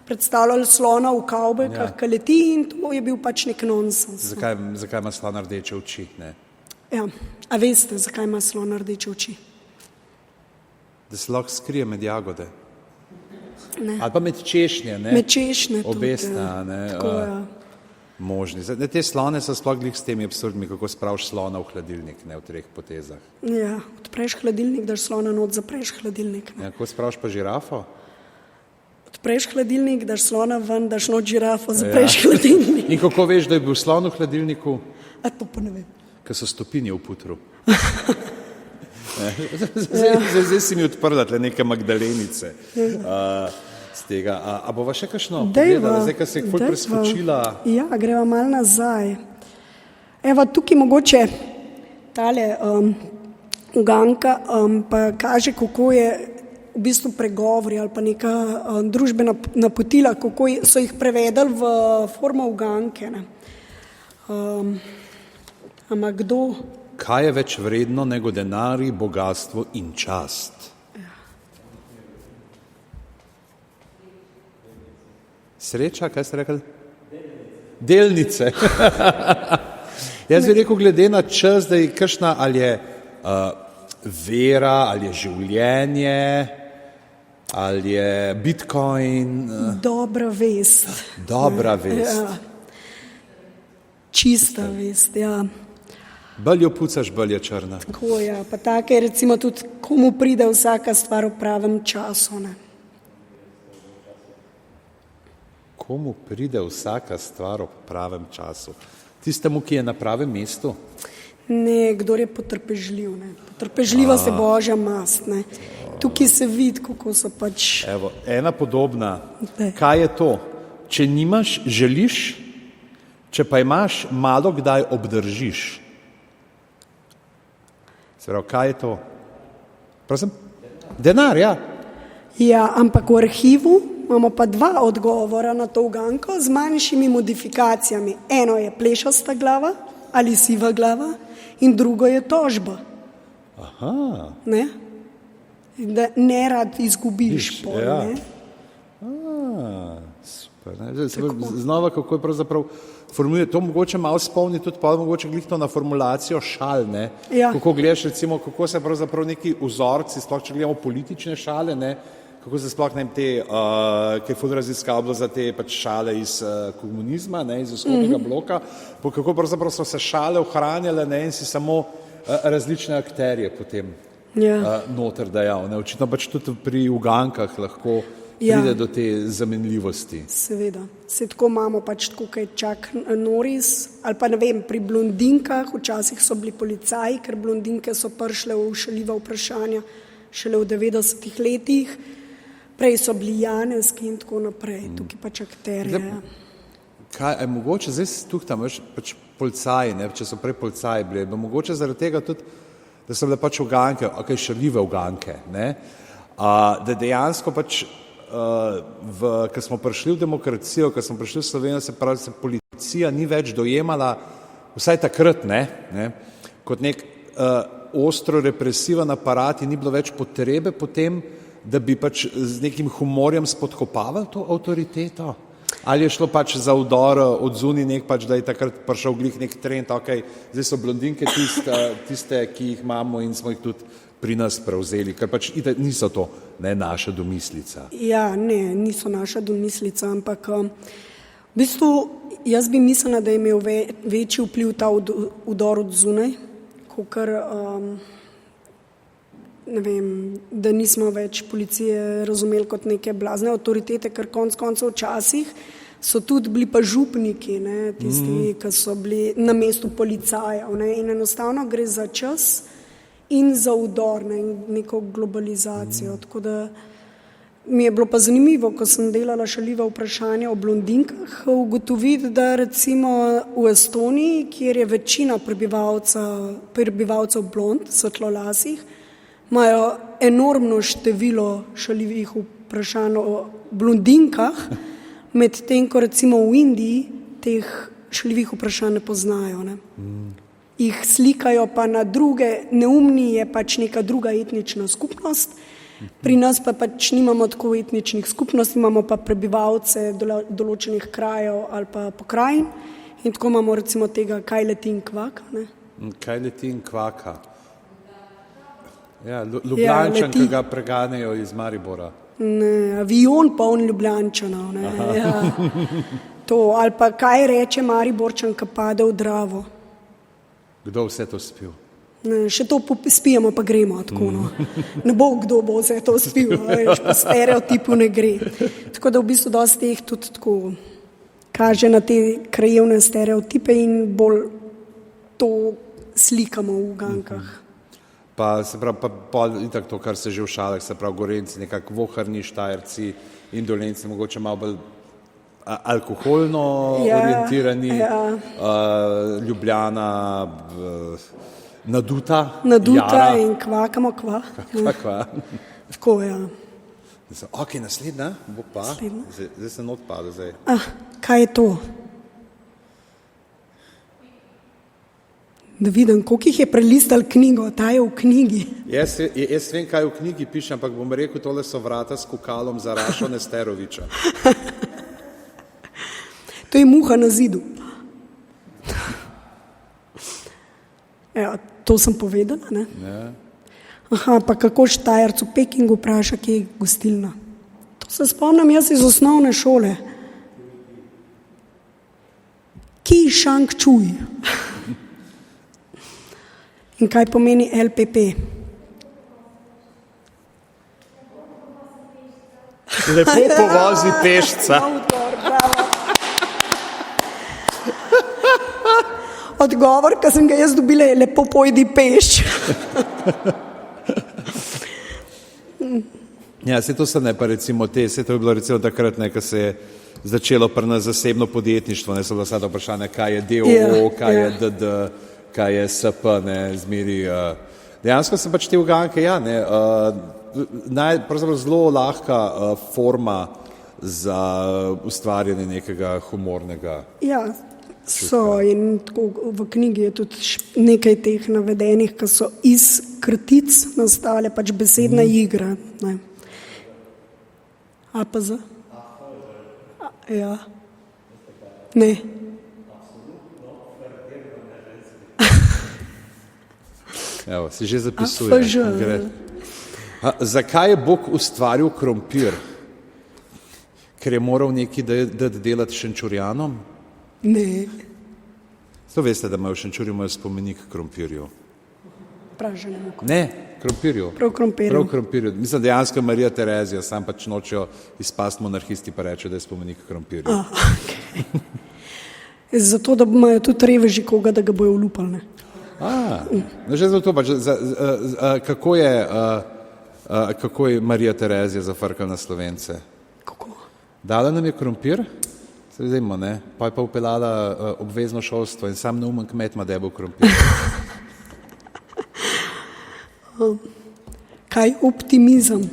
predstavljali slona v kavbojkah, ki leti in to je bil pač nek nonsens. Zakaj ima slon rdeče oči, ne? Ja, a veste, zakaj ima slon rdeče oči? Da se lahko skrije med jagode. Ne. Ali pa med češnje, ne? Med češnje tudi, obesna, ne? Tako, ja. Možni. Zdaj, te slone so sploh glih s temi absurdmi, kako spraviš slona v hladilnik, ne, v 3 potezah. Ja, odpreš hladilnik, daš slona not, zapreš hladilnik. Ja, kako spraviš pa žirafo? Odpreš hladilnik, daš slona ven, daš not žirafo, zapreš hladilnik. In kako veš, da je bil slon v hladilniku? A to pa ne vem. Ker so stopinje v putru. Zdaj si mi odprla tle neke Magdalenice. Z tega. A bova še kakšno pogledala, zdaj, ko se je ful preskočila? Ja, greva malo nazaj. Evo, tukaj mogoče tale uganka pa kaže, kako je v bistvu pregovori ali pa neka družbena napotila, kako so jih prevedali v formo uganke. Ampak kdo? Kaj je več vredno nego denarji, bogatstvo in čast? Sreča, kaj ste rekli? Delnice. Jaz bi rekel, glede na čas, da je kakšna, ali je vera, ali je življenje, ali je bitcoin. Dobra vest. Dobra vest. Ja. Čista vest, ja. Bolj jo pucaš, bolj je črna. Tako, ja. Pa tako je recimo tudi, komu pride vsaka stvar v pravem času, ne. Komu pride vsaka stvar v pravem času? Tistemu, ki je na pravem mestu? Ne, kdor je potrpežljiv, ne. Potrpežljivost je božja mast, ne. Tukaj se vidi, kako so pač. Evo, ena podobna. Kaj je to? Če nimaš, želiš, če pa imaš, malo kdaj obdržiš. Se pravi, kaj je to? Prosim? Denar, ja. Ja, ampak v arhivu imamo pa 2 odgovora na to uganko z manjšimi modifikacijami. Eno je plešasta glava ali siva glava in drugo je tožba. Aha. Ne? Da ne rad izgubiš pol, ja. ne? Super, ne? Znova, kako je pravzaprav formulira, to mogoče malo spomni tudi pa mogoče glihno na formulacijo šal, ne? Ja. Kako gledaš recimo, kako se pravzaprav neki vzorci, sploh če gledamo politične šale, ne? Kako se sploh te, ki je ful raziskav bilo za te pač šale iz komunizma, ne, iz vzhodnega bloka, kako pravzaprav so se šale ohranjale, ne, in si samo različne akterje potem noter dajal, ne. Očitno pač tudi pri ugankah lahko pride do te zamenljivosti. Seveda. Se tako imamo pač tako, kaj Chuck Norris, ali pa ne vem, pri blondinkah, včasih so bili policaji, ker blondinke so prišle v šaljiva vprašanja šele v 90-ih letih. Prej so bili Janeski in tako naprej, tukaj pač akterje. Kaj, je mogoče, zdaj tukaj tam pač policaji, ne, če so prej policaji bili, bo mogoče zaradi tega tudi, da so bile pač uganke, šaljive uganke, ne, da dejansko pač ko smo prišli v demokracijo, ko smo prišli v Slovenijo, se pravi, se policija ni več dojemala, vsaj takrat ne, kot nek ostro represiven aparat in ni bilo več potrebe potem, da bi pač z nekim humorjem spodkopavali to avtoriteto. Ali je šlo pač za vdor od zunaj nek pač, da je takrat prišel glih nek trend, ok, zdaj so blondinke tiste, ki jih imamo in smo jih tudi pri nas prevzeli, ker pač niso to naša domislica. Ja, ne, niso naša domislica, ampak v bistvu jaz bi mislila, da je imel večji vpliv ta vdor od zunaj, kakor ne vem, da nismo več policije razumeli kot neke blazne avtoritete, ker konec koncev včasih so tudi bili pa župniki, ne, tisti, ki so bili na mestu policajev, ne, in enostavno gre za čas in za vdor, ne, in neko globalizacijo. Tako da mi je bilo pa zanimivo, ko sem delala šaljiva vprašanja o blondinkah, ugotoviti, da recimo v Estoniji, kjer je večina prebivalcev blond, svetlolasih, imajo enormno število šaljivih vprašanj o blondinkah, medtem ko recimo v Indiji teh šaljivih vprašanj ne poznajo. Ne. Jih slikajo pa na druge, neumni je pač neka druga etnična skupnost, pri nas pa pač nimamo tako etničnih skupnosti, imamo pa prebivalce določenih krajev ali pa pokrajin in tako imamo recimo tega kaj leti in kvaka. Ne. Kaj leti in kvaka? Ja, Ljubljančan, ki ga preganjajo iz Maribora. Ne, avion poln Ljubljančanov. Ne, ja. To, ali pa kaj reče Mariborčan, ki pade v Dravo. Kdo vse to spil? Ne, še to spijemo, pa gremo tako. No. Ne bo kdo bo vse to spil, veš, po stereotipu ne gre. Tako da v bistvu dosti teh tudi tako kaže na te krajevne stereotipe in bolj to slikamo v ugankah. Pa se pravi, pa itak to, kar se že v šalah, se pravi Gorenci, nekako Voharni, Štajerci in Dolenci, mogoče malo bolj alkoholno orientirani, Ljubljana naduta, Jara. In kvakamo kva. Tako, ja. Ok, naslednja, bo pa, zdaj sem odpadel. Kaj je to? Da vidim, koliko jih je prelistal knjigo, ta je v knjigi. Jaz vem, kaj v knjigi piše, ampak bom rekel, tole so vrata s kukalom za Rašo Nesteroviča. To je muha na zidu. Ja, to sem povedala, ne? Ja. Aha, pa kako Štajerc v Pekingu vpraša, kje je gostilna. To se spomnim jaz iz osnovne šole. Ki Shang Čuj. In kaj pomeni LPP? Lepo povozi pešca. Odgovor, ki sem ga jaz dobila, je lepo pojdi peš. Ja, se to se ne pa recimo se to je bilo recimo takrat, ko se je začelo pri nas zasebno podjetništvo, ne so bila sada vprašanja, kaj je DOO, kaj je DD, kaj je SP, ne, zmeri. Dejansko so pač te uganke, ja, ne, pravzaprav zelo lahka forma za ustvarjanje nekega humornega. Ja, so in tako v knjigi je tudi nekaj teh navedenih, ki so iz kratic nastale, pač besedna igra. Ne. APZ? Ja. Ne. Evo, si že zapisuje. Zakaj je Bog ustvaril krompir? Ker je moral nekaj dati delati Šenčurjanom? Ne. To veste, da imajo v Šenčurju spomenik krompirju? Praženemu. Ne, krompirju. Prav krompirju. Mislim, dejansko Marija Terezija, sam pač nočejo izpasti monarhisti pa reče, da je spomenik krompirju. Okay. Zato, da imajo tudi reveži koga, da ga bojo olupali. Že zato pač, kako je Marija Terezija zafrkala na Slovence? Kako? Dala nam je krompir, se vzemo, ne, pa je pa upeljala obvezno šolstvo in sam neumen kmet ima debel krompir. Kaj optimizem?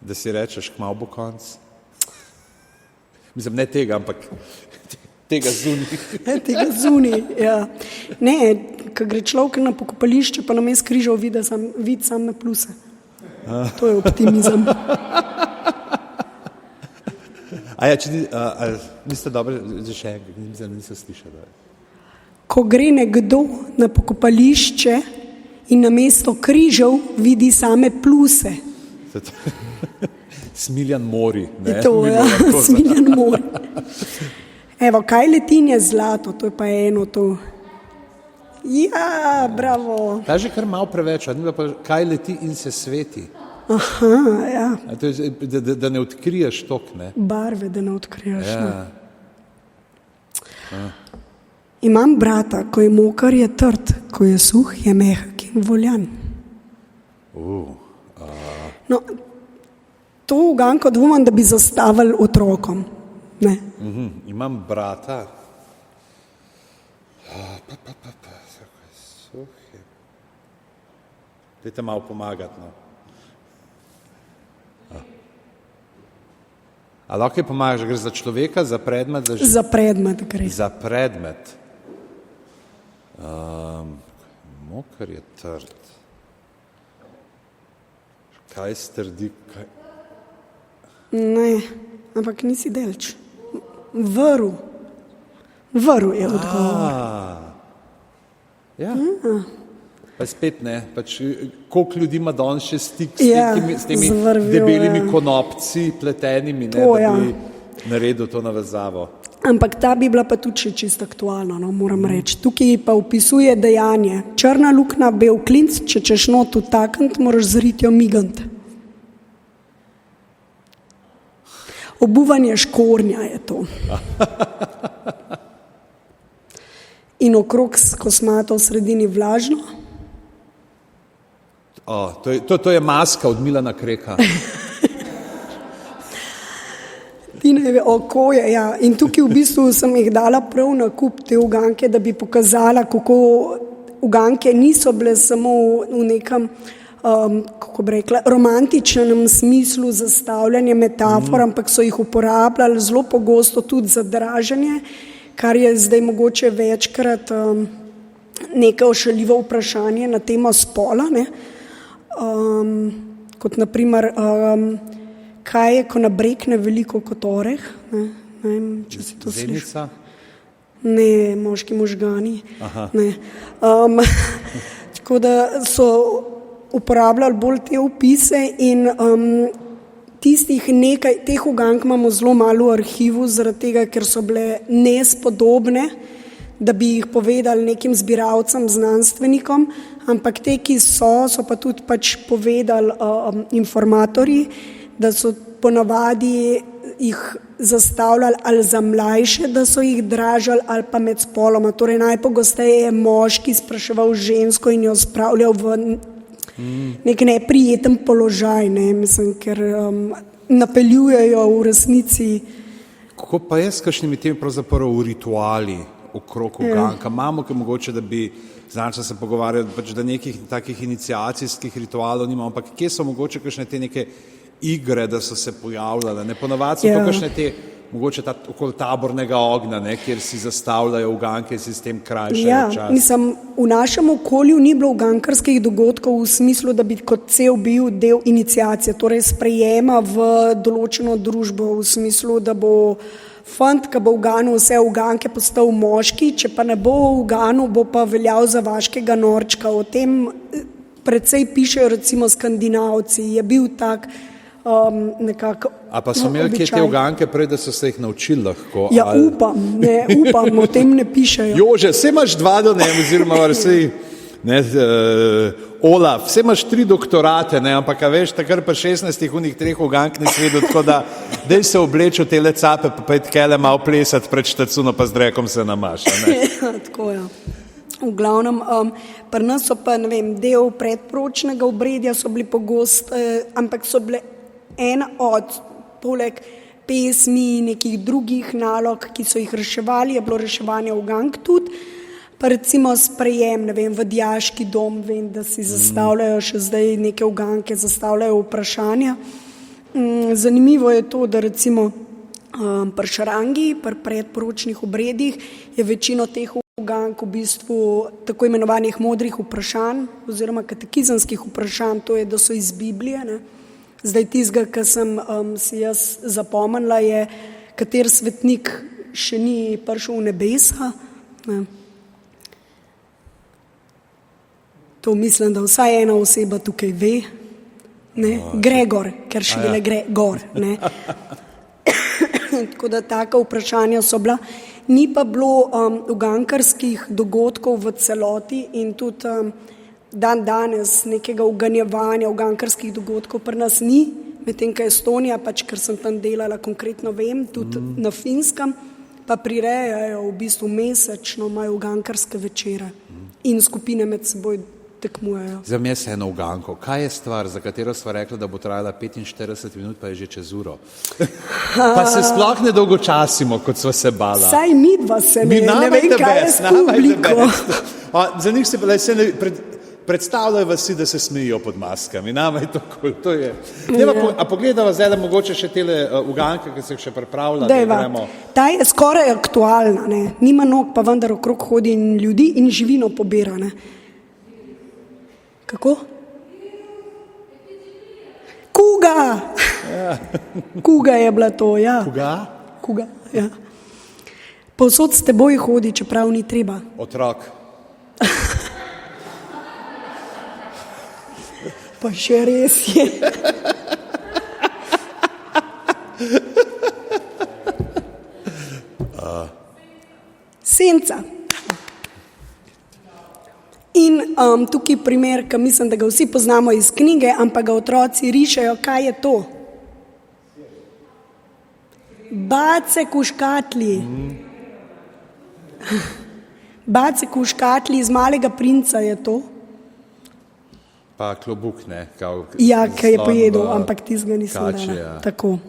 da si rečeš, kmalu bo konc? Mislim, ne tega, ampak tega zunaj. Tega zunaj, ja. Ne, ko gre človek na pokopališče, pa namesto križev vidi same pluse. To je optimizem. Niste dobro, že še enkrat, nisem slišal. Ko gre nekdo na pokopališče in namesto križev vidi same pluse. Smiljan Mori. To, ja, Smiljan Mori. Evo, kaj leti je zlato, to je pa eno to. Ja, bravo. Ta že kar malo preveč, kaj leti in se sveti. Aha, ja. To je, da ne odkriješ tok, ne? Barve, da ne odkriješ. Ja. Imam brata, ko je mokar, je trd, ko je suh, je mehak in voljan. No, to uganko dvomam, da bi zastavili otrokom. Ne. Imam brata. Dajte malo pomagati, no. A lahko je pomagaš, gre za človeka, za predmet? Za predmet gre. Za predmet. Mokar je trd. Kaj strdi? Ne, ampak nisi delč. Vrv. Vrv je odgovor. Ja. Pa spet ne, pač koliko ljudi ima danes še stik s temi debelimi konopci, pletenimi, ne, da bi naredil to navezavo. Ampak ta bi bila pa tudi čisto aktualna, no, moram reči. Tukaj pa opisuje dejanje. Črna luknja, bel klinc, če češ not utakniti, moraš z ritjo migant. Obuvanje škornja je to. In okrog kosmato v sredini vlažno. To je maska od Milana Kreka. Tineve okoje, ja. In tukaj v bistvu sem jih dala prav na kup te uganke, da bi pokazala, kako uganke niso bile samo v nekem, kako bi rekla, romantičnem smislu zastavljanja metafor, ampak so jih uporabljali zelo pogosto tudi za draženje, kar je zdaj mogoče večkrat neko ošaljivo vprašanje na temo spola, ne. Kot naprimer, kaj je, ko nabrekne veliko kot oreh, ne vem, če si to slišal. Zenica? Ne, moški možgani. Ne. Tako da so uporabljali bolj te opise in tistih nekaj, teh ugank imamo zelo malo v arhivu, zaradi tega, ker so bile nespodobne, da bi jih povedali nekim zbiralcem, znanstvenikom, ampak te, ki so pa tudi pač povedali informatorji, da so ponavadi jih zastavljali ali za mlajše, da so jih dražali ali pa med spoloma. Torej najpogosteje je moški spraševal žensko in jo spravljal v nek neprijeten položaj, ne, mislim, ker napeljujejo v resnici. Kako pa je s kakšnimi temi pravzaprav rituali okrog uganka? Imamo, ki mogoče, da bi znači se pogovarjali, pač, da nekih takih iniciacijskih ritualov nimamo, ampak kje so mogoče kakšne te neke igre, da so se pojavljale, ne, ponavadi so to kakšne te, mogoče okoli tabornega ognja, ne, kjer si zastavljajo uganke in si s tem krajšajo čas. Mislim, v našem okolju ni bilo ugankarskih dogodkov v smislu, da bi kot cel bil del iniciacije, torej sprejema v določeno družbo, v smislu, da bo fant, ki bo uganil vse uganke, postal moški, če pa ne bo uganil, bo pa veljal za vaškega norčka. O tem precej pišejo recimo Skandinavci, je bil tak nekako običaj. A pa so imeli kje te uganke prej, da so se jih naučili lahko? Ja, upam, o tem ne pišejo. Jože, vse imaš 2 do ne, oziroma vsi, ne, Olaf, vse imaš 3 doktorate, ne, ampak a veš, takrat pa 16 unih 3 ugank nisi vedel, tako da dej se obleči v tele cape, pa id kele malo plesati pred štacuno, pa z drekom se namaša, ne. Ja, tako ja. V glavnem, pri nas so pa, ne vem, del predporočnega obredja so bili pogosti, ampak so bile ena od, poleg pesmi, nekih drugih nalog, ki so jih reševali, je bilo reševanje ugank tudi, pa recimo sprejem, ne vem, v dijaški dom, vem, da si zastavljajo še zdaj neke uganke, zastavljajo vprašanja. Zanimivo je to, da recimo pri šarangi, pri predporočnih obredih je večino teh ugank v bistvu tako imenovanih modrih vprašanj oziroma katekizanskih vprašanj, to je, da so iz Biblije. Ne. Zdaj tistega, kar sem si jaz zapomnila, je, kater svetnik še ni prišel v nebesa. Ne. To mislim, da vsaj ena oseba tukaj ve. Ne? Gregor, ker še bile Gregor. Ne? Tako da taka vprašanja so bila. Ni pa bilo ugankarskih dogodkov v celoti in tudi dan danes nekega uganjevanja ugankarskih dogodkov pri nas ni, medtem ko Estonija, pač ker sem tam delala, konkretno vem, tudi na Finskem, pa prirejajo v bistvu mesečno, imajo ugankarske večere in skupine med seboj tekmujejo. Zdaj mi je se eno uganko. Kaj je stvar, za katero sva rekla, da bo trajala 45 minut, pa je že čez uro? Pa se sploh ne dolgočasimo, kot sva se bala. Saj mi dva se ne vem, kaj je s publiko. Za njih se predstavljajo si, da se smejijo pod maskami. Nama je to kul. A pogledava zdaj, da mogoče še tele uganke, ki se jih še pripravlja. Ta je skoraj aktualna. Ne? Nima nog, pa vendar okrog hodi in ljudi in živino pobira. Ne? Kako? Kuga! Ja. Kuga je bila to, ja. Kuga, ja. Povsod s teboj hodi, čeprav ni treba. Otrok. Pa še res je. Senca. In tukaj primer, ki mislim, da ga vsi poznamo iz knjige, ampak ga otroci rišejo, kaj je to? Bacek v škatli. Bacek v škatli iz Malega princa je to. Pa klobuk, ne? Ja, ki je pojedel, ampak tistega nisem dala. Ja. Tako.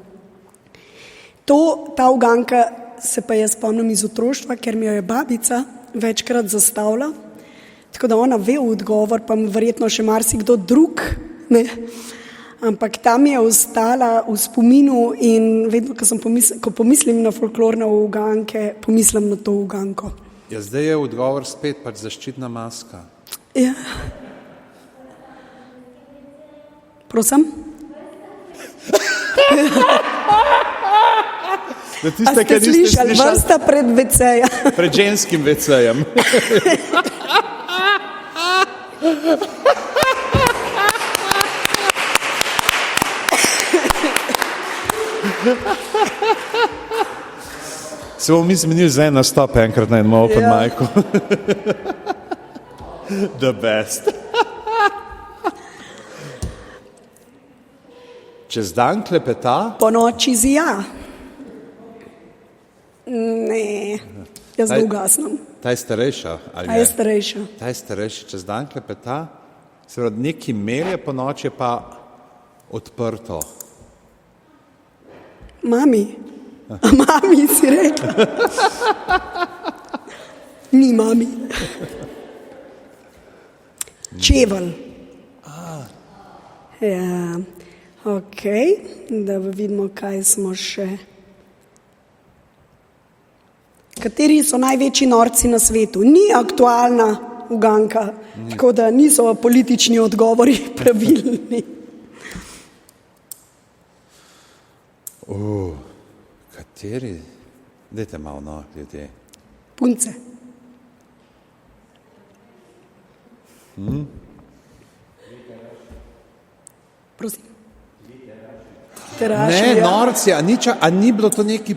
Ta uganka se pa jaz spomnim iz otroštva, ker mi jo je babica večkrat zastavila. Tako da ona ve odgovor, pa verjetno še marsikdo drug, ne? Ampak tam je ostala v spominu in vedno, ko pomislim na folklorne uganke, pomislim na to uganko. Ja, zdaj je odgovor spet pač zaščitna maska. Ja. Prosim? A ste slišali, vrsta pred WC-ja. Pred ženskim WC-jem. Se bomo mi zmenili za en nastop enkrat na enem open micu. The best. Čez dan klepeta? Po noči zija. Ne, jaz ga ugasnem. Ta je starejša? Ta je starejša. Ta je starejša, čez dan klepeta, se pravi, neki melje po noči je pa odprto. Mami. Mami si rekla. Ni mami. Čevelj. Ja, okej, da vidimo, kaj smo še. Kateri so največji norci na svetu? Ni aktualna uganka, tako da niso politični odgovori pravilni. Kateri? Dajte malo, no, ljudje. Punce. Prosim. Ne, norci, a ni bilo to neki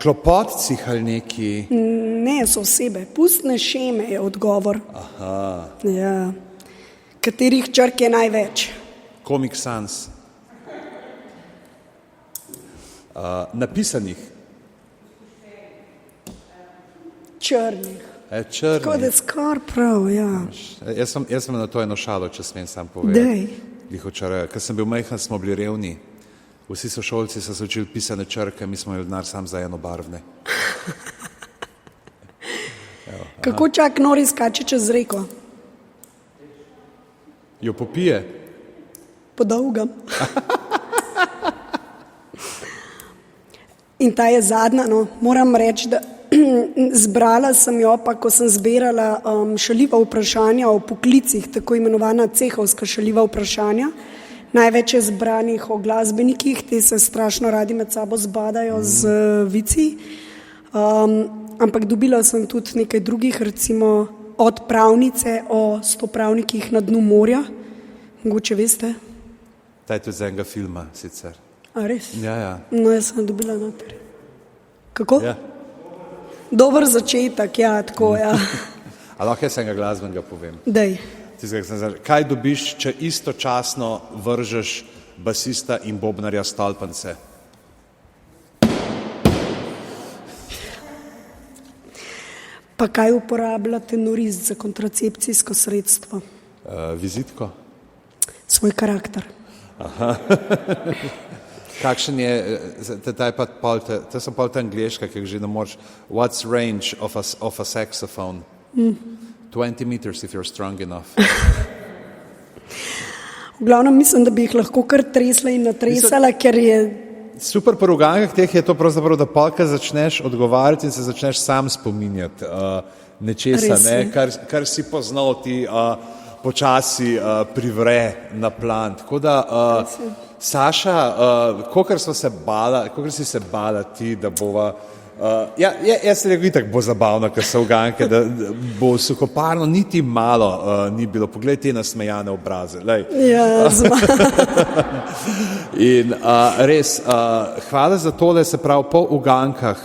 klopotcih ali neki? Ne, so osebe. Pustne šeme je odgovor. Aha. Ja. Katerih črk je največ? Comic Sans. Napisanih? Črnih. Črnih. Tako da skor prav, ja. Jaz sem na to eno šalo, če smem sam povedati. Dej. Ker sem bil majhen, smo bili revni. Vsi sošolci so se učili pisane črke, mi smo imeli denar sam za enobarvne. Kako čak nori skače čez reko? Jo popije? Po dolgem. In ta je zadnja, no, moram reči, da zbrala sem jo, pa ko sem zbirala šaljiva vprašanja o poklicih, tako imenovana cehovska šaljiva vprašanja. Največ je zbranih o glasbenikih, te se strašno radi med sabo zbadajo z vici. Ampak dobila sem tudi nekaj drugih, recimo od pravnice o 100 pravnikih na dnu morja. Mogoče veste? Ta je tudi z enega filma sicer. A res? Ja. No, jaz sem dobila noter. Kako? Ja. Dober začetek, ja, tako, ja. A lahko jaz enega glasbenega povem? Dej. Kaj dobiš, če istočasno vržeš basista in bobnarja stolpance? Pa kaj uporablja tenorist za kontracepcijsko sredstvo? Vizitko? Svoj karakter. Kakšen je, to so pol ta angliška, ki že ne moreš. What's range of a saxophone? 20 meters if you're strong enough. V glavnem mislim, da bi jih lahko kar tresla in natresala, ker je... Super pri ugankah teh je to pravzaprav, da polka začneš odgovarjati in se začneš sam spominjati nečesa, ne? Kar si poznal, ti počasi privre na plan. Tako da, Saša, kolikor si se bala ti, da bova... Jaz se rekel, itak bo zabavno, ker so uganke, da bo suhoparno, niti malo ni bilo. Poglej te nasmejane obraze. Ja, In res, hvala za tole, se pravi, po ugankah,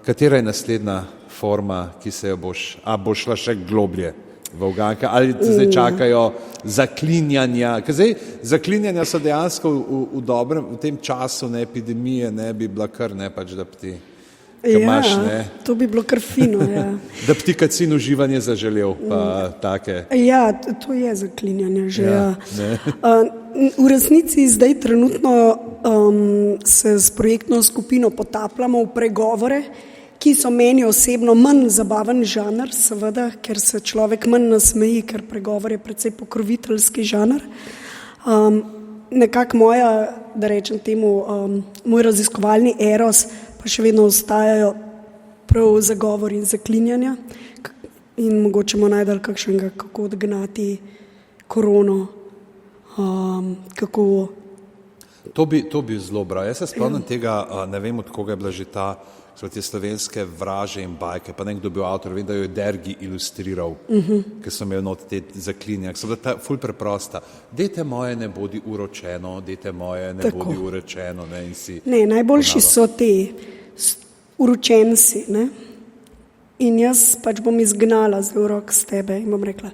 katera je naslednja forma, ki se jo boš šla še globlje v uganke, ali te zdaj čakajo zaklinjanja, ker zdaj zaklinjanja so dejansko v tem času epidemije ne bi bila kar, ne pač, da bi ti imaš, ne. To bi bilo kar fino, ja. Da bi ti kacin uživanje zaželel, pa take. Ja, to je zaklinjanje že, ja. V resnici zdaj trenutno se s projektno skupino potapljamo v pregovore, ki so meni osebno manj zabaven žanr, seveda, ker se človek manj nasmeji, ker pregovor je precej pokroviteljski žanr. Nekako moja, da rečem temu, moj raziskovalni eros pa še vedno ostajajo prav zagovor in zaklinjanja in mogoče bomo najdali kakšnega, kako odgnati korono, kako... To bi zelo bral. Jaz se spomnim tega, ne vem, od koga je bila že ta te slovenske vraže in bajke, pa nekdo bil avtor, vem, da jo je Dergi ilustriral, ker so imeli not te zaklinjak. So bila ful preprosta. Dete moje ne bodi uročeno, dete moje ne bodi urečeno. Ne, najboljši so te uročenci, ne? In jaz pač bom izgnala z urok z tebe in bom rekla,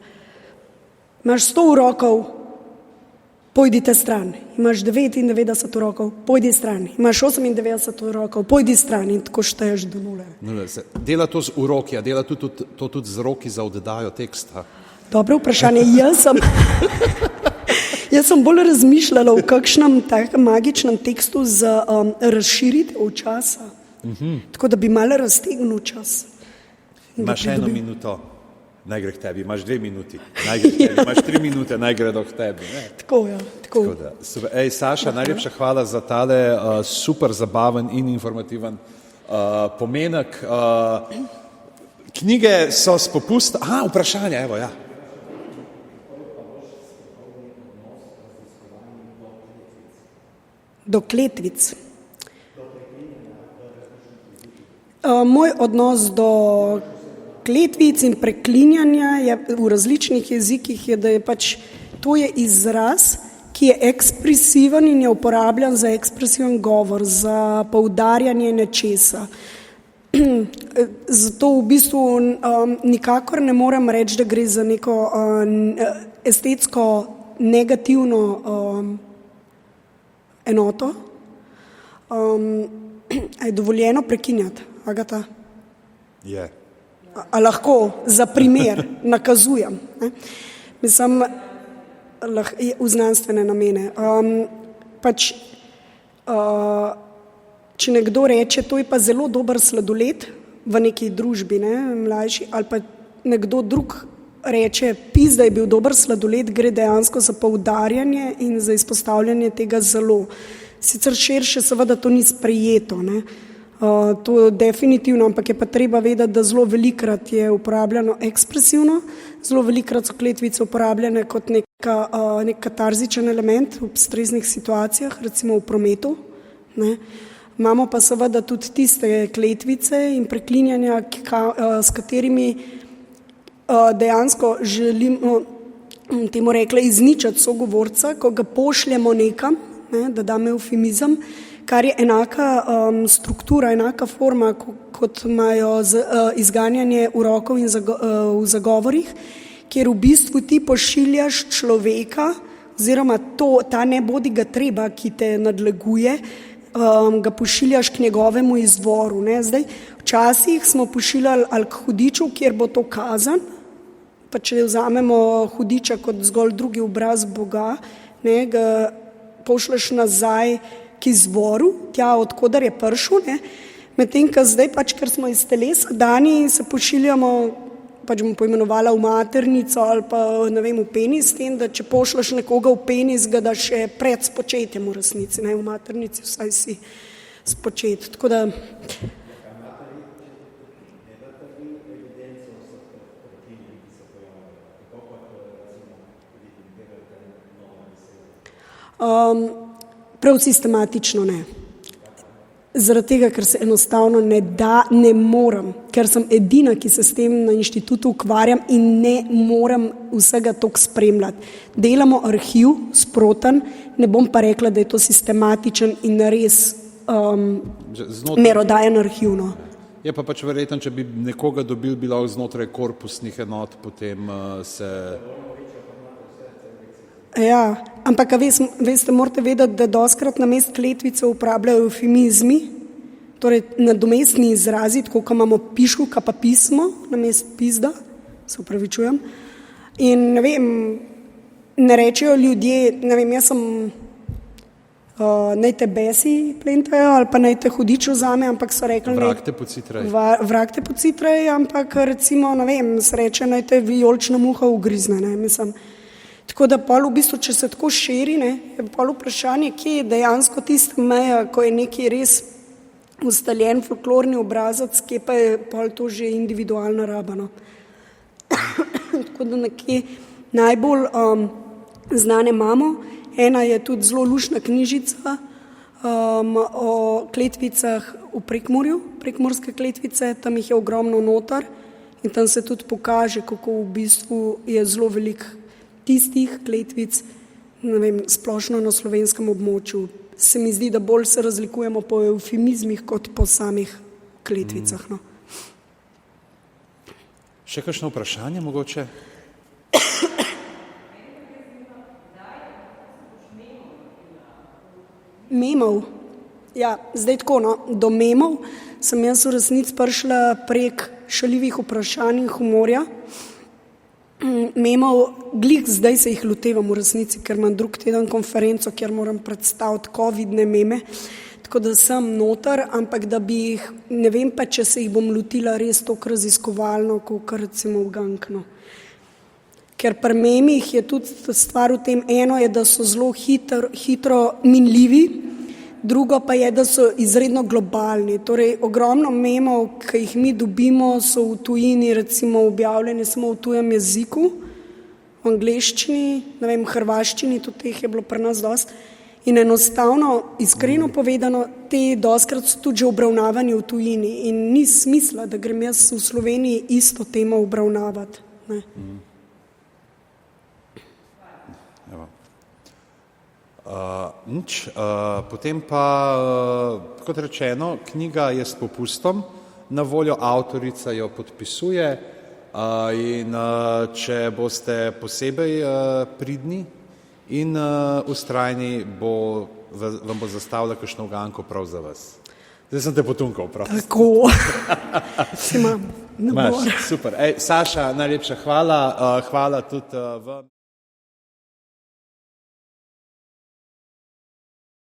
imaš 100 urokov, pojdite stran. Imaš 99 urokov, pojdi stran. Imaš 98 urokov, pojdi stran in tako šteješ do nule. Dela to z uroki, a dela to tudi z roki za oddajo teksta? Dobro vprašanje. Jaz sem bolj razmišljala o kakšnem takem magičnem tekstu za razširitev časa. Tako da bi malo raztegnil čas. Imaš 1 minuto. Naj gre k tebi, imaš 2 minuti, naj gre k tebi, imaš 3 minute, naj gre do k tebi. Ne? Tako, ja. Tako. Ej, Saša, najlepša hvala za tale super zabaven in informativen pomenek. Knjige so s popusta... vprašanje, evo, ja. Do kletvic. Moj odnos do kletvic in preklinjanja je v različnih jezikih, je, da je pač to je izraz, ki je ekspresiven in je uporabljan za ekspresiven govor, za poudarjanje nečesa. Zato v bistvu nikakor ne morem reči, da gre za neko estetsko negativno enoto. Je dovoljeno prekinjati, Agata? Je. A lahko za primer nakazujem, ne? Mislim, v znanstvene namene. Če nekdo reče, to je pa zelo dober sladoled v neki družbi, ne, mlajši, ali pa nekdo drug reče pis, da je bil dober sladoled, gre dejansko za poudarjanje in za izpostavljanje tega zelo. Sicer širše seveda to ni sprejeto, ne. To definitivno, ampak je pa treba vedeti, da zelo velikrat je uporabljeno ekspresivno, zelo velikrat so kletvice uporabljene kot nek katarzičen element v stresnih situacijah, recimo v prometu, ne. Imamo pa seveda tudi tiste kletvice in preklinjanja, s katerimi dejansko želimo, temu rekla, izničiti sogovorca, ko ga pošljemo nekam, ne, da dam eufemizem, kar je enaka struktura, enaka forma, kot imajo izganjanje urokov in v zagovorih, kjer v bistvu ti pošiljaš človeka oziroma ta ne bodi ga treba, ki te nadleguje, ga pošiljaš k njegovemu izvoru. Ne. Zdaj, včasih smo pošiljali ali k hudiču, kjer bo to kazan, pa če vzamemo hudiča kot zgolj drugi obraz Boga, ne, ga pošleš nazaj k izvoru, tja, odkudar je prišel, ne, medtem, ko zdaj pač, ker smo iz telesa dani, se pošiljamo, pač bomo poimenovala v maternico ali pa, ne vem, v penis, s tem, da če pošleš nekoga v penis, ga da še pred spočetjem v resnici, ne, v maternici vsaj si spočet. Tako da prav sistematično ne. Zaradi tega, ker se enostavno ne morem, ker sem edina, ki se s tem na inštitutu ukvarjam in ne morem vsega toliko spremljati. Delamo arhiv sproten, ne bom pa rekla, da je to sistematičen in res merodajen arhiv. No. Je pa pač verjetno, če bi nekoga dobil, bi lahko znotraj korpusnih enot, potem se... Ja, ampak veste, morate vedeti, da doskrat namesto kletvice uporabljajo eufemizmi, torej nadomestni izrazi, tako kot imamo pišuka pa pismo, namesto pizda, se upravičujem. In ne vem, ne rečejo ljudje, ne vem, jaz sem naj te besi plentajo ali pa naj te hudič vzame, ampak so rekli... Vrag te pocitrajo. Vrag te pocitrajo, ampak recimo, ne vem, se reče, naj te vijolična muha ugrizne, ne, mislim. Tako da pol v bistvu, če se tako širi, ne, je pol vprašanje, kje je dejansko tista meja, ko je neki res ustaljen folklorni obrazac, kje pa je pol to že individualna raba. No. Tako da nekje najbolj znane imamo. Ena je tudi zelo luštna knjižica o kletvicah v Prekmurju, prekmurske kletvice, tam jih je ogromno notar in tam se tudi pokaže, kako v bistvu je zelo veliko tistih kletvic, ne vem, splošno na slovenskem območju. Se mi zdi, da bolj se razlikujemo po eufemizmih kot po samih kletvicah. No. Še kakšno vprašanje mogoče? Memov. Ja, zdaj tako, no, do memov sem jaz v resnici prišla prek šaljivih vprašanj in humorja. Memov, glih zdaj se jih lotevam v resnici, ker imam drug teden konferenco, kjer moram predstaviti covidne meme, tako da sem noter, ampak da bi jih, ne vem pa, če se jih bom lotila res toliko raziskovalno, kot recimo v Gankno. Ker pri memih je tudi stvar v tem, eno je, da so zelo hitro minljivi, drugo pa je, da so izredno globalni. Torej, ogromno memov, ki jih mi dobimo, so v tujini recimo objavljeni samo v tujem jeziku, v angleščini, ne vem, hrvaščini, tudi teh je bilo pri nas dosti. In enostavno, iskreno povedano, te dostkrat so tudi že obravnavani v tujini in ni smisla, da grem jaz v Sloveniji isto temo obravnavati. Ne. Potem pa, kot rečeno, knjiga je s popustom, na voljo avtorica jo podpisuje in če boste posebej pridni in vztrajni, vam bo zastavila kakšno uganko prav za vas. Zdaj sem te potunkal, prav. Tako, si imam nabor. Super. Saša, najlepša hvala. Hvala tudi vam.